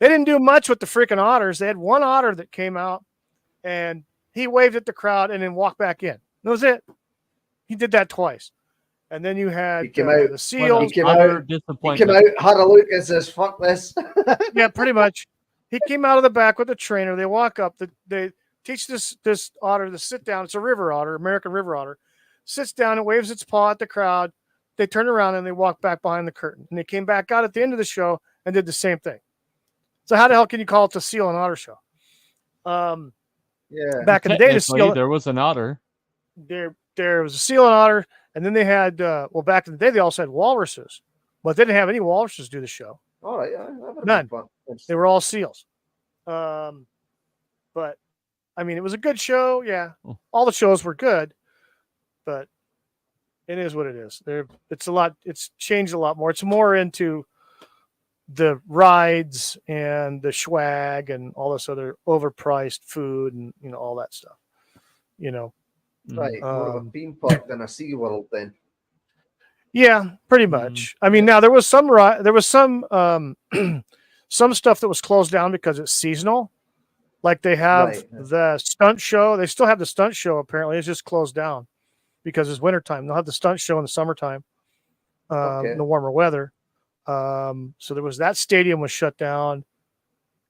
didn't do much with the freaking otters. They had one otter that came out and he waved at the crowd and then walked back in. That was it. He did that twice. And then you had the seals. He came out, had a look and says, fuck this. Yeah, pretty much. He came out of the back with the trainer. They walk up. They teach this otter to sit down. It's a river otter, American river otter. Sits down and waves its paw at the crowd. They turn around and they walk back behind the curtain. And they came back out at the end of the show and did the same thing. So how the hell can you call it the seal and otter show? Yeah. Back in the day, there was an otter. There was a seal and otter, and then they had back in the day they also had walruses, but they didn't have any walruses do the show. All right, none. They were all seals. But I mean, it was a good show. Yeah, all the shows were good, but it is what it is. It's changed a lot more. It's more into the rides and the swag and all this other overpriced food and all that stuff. Right, more of a theme park than a SeaWorld then. Yeah, pretty much. I mean, now there was some some stuff that was closed down because it's seasonal. Like they have the stunt show. They still have the stunt show. Apparently, it's just closed down because it's wintertime. They'll have the stunt show in the summertime, in the warmer weather. So there was that stadium was shut down,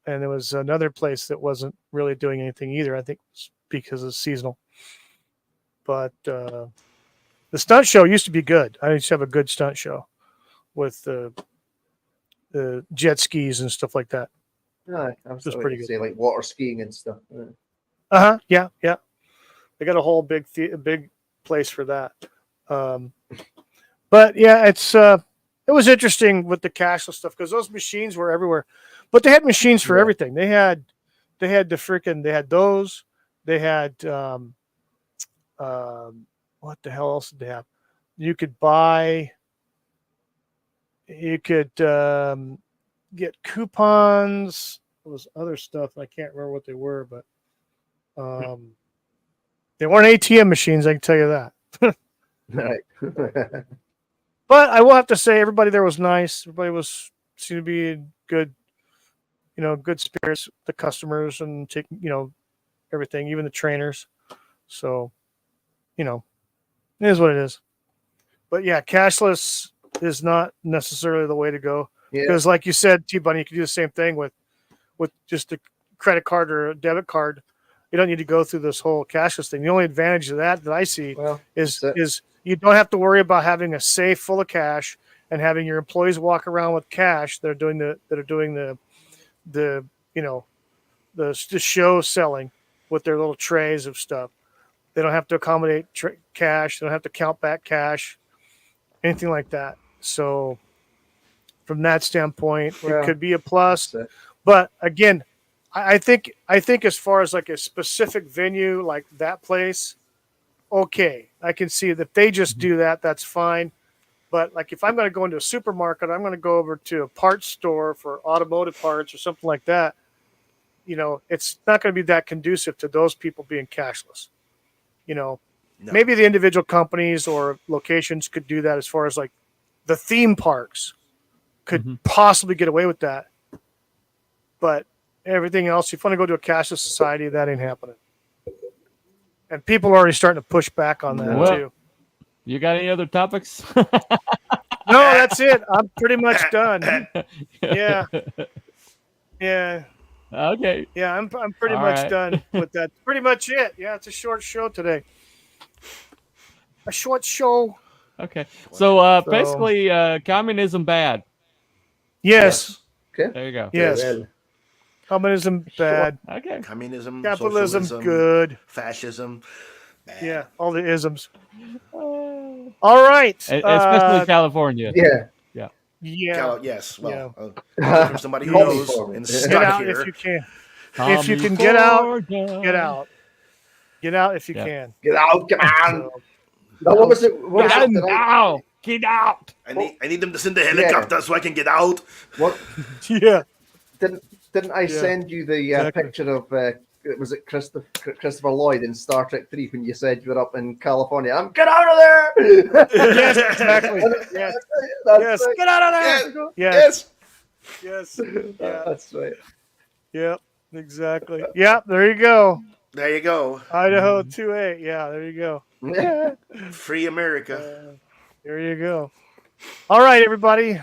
and there was another place that wasn't really doing anything either. I think because it's seasonal. But the stunt show used to be good. I used to have a good stunt show with the jet skis and stuff like that. I was pretty good. Say like water skiing and stuff. Yeah. They got a whole big place for that. But yeah, it was interesting with the cashless stuff because those machines were everywhere. But they had machines for everything. They had those. They had what the hell else did they have? You could get coupons. There was other stuff. I can't remember what they were, but they weren't ATM machines. I can tell you that. Right. But I will have to say, everybody there was nice. Everybody seemed to be good, good spirits, the customers, and take, everything, even the trainers. So, it is what it is. But yeah, cashless is not necessarily the way to go. Because like you said, T-Bunny, you can do the same thing with just a credit card or a debit card. You don't need to go through this whole cashless thing. The only advantage of that I see is you don't have to worry about having a safe full of cash and having your employees walk around with cash that are doing the show selling with their little trays of stuff. They don't have to accommodate cash. They don't have to count back cash, anything like that. So from that standpoint, it could be a plus. But again, I think as far as like a specific venue like that place, okay, I can see that they just do that. That's fine. But like if I'm going to go into a supermarket, I'm going to go over to a parts store for automotive parts or something like that. It's not going to be that conducive to those people being cashless. No. Maybe the individual companies or locations could do that as far as like the theme parks could possibly get away with that. But everything else, if you want to go to a cashless society, that ain't happening. And people are already starting to push back on that too. You got any other topics? No, that's it. I'm pretty much done. Yeah. Yeah. Okay. Yeah, I'm pretty much done with that. Pretty much it. Yeah, it's a short show today. A short show. Okay. So basically, communism bad. Yes. Okay. There you go. Yes. Communism bad. Okay. Communism, Capitalism socialism, good. fascism, bad. Yeah, all the isms. All right. Especially California. Yeah. Yes. Well, Yeah. from somebody who knows and Get stuck out here. if you can. If you can get out, get out. Get out if you can. Get out, come on. No, what was it? Get out. I need them to send the helicopter so I can get out. What? Yeah. Didn't I send you the picture of was it Christopher Lloyd in Star Trek 3 when you said you were up in California? Get out of there! Yes, exactly. Yes. Yes. Get out of there! Yes. Yes. Yeah. That's right. Yep. Exactly. Yep. There you go. There you go. Idaho 2-8. Yeah. There you go. Free America. There you go. All right, everybody.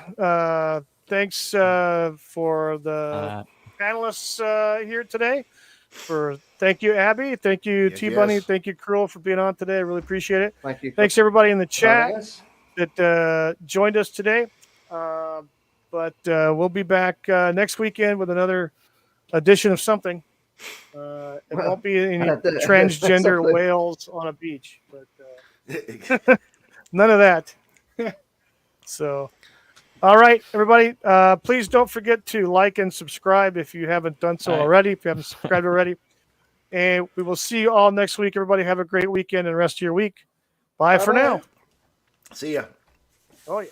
Thanks for the panelists here today. Thank you, Abby. Thank you, T-Bunny. Yes. Thank you, Crual, for being on today. I really appreciate it. Thank you. Thanks, everybody in the chat that joined us today. But we'll be back next weekend with another edition of something. It won't be any transgender whales on a beach, but none of that. So, all right, everybody. Please don't forget to like and subscribe if you haven't done so already. If you haven't subscribed already, and we will see you all next week. Everybody, have a great weekend and rest of your week. Bye for now. See ya. Oh yeah.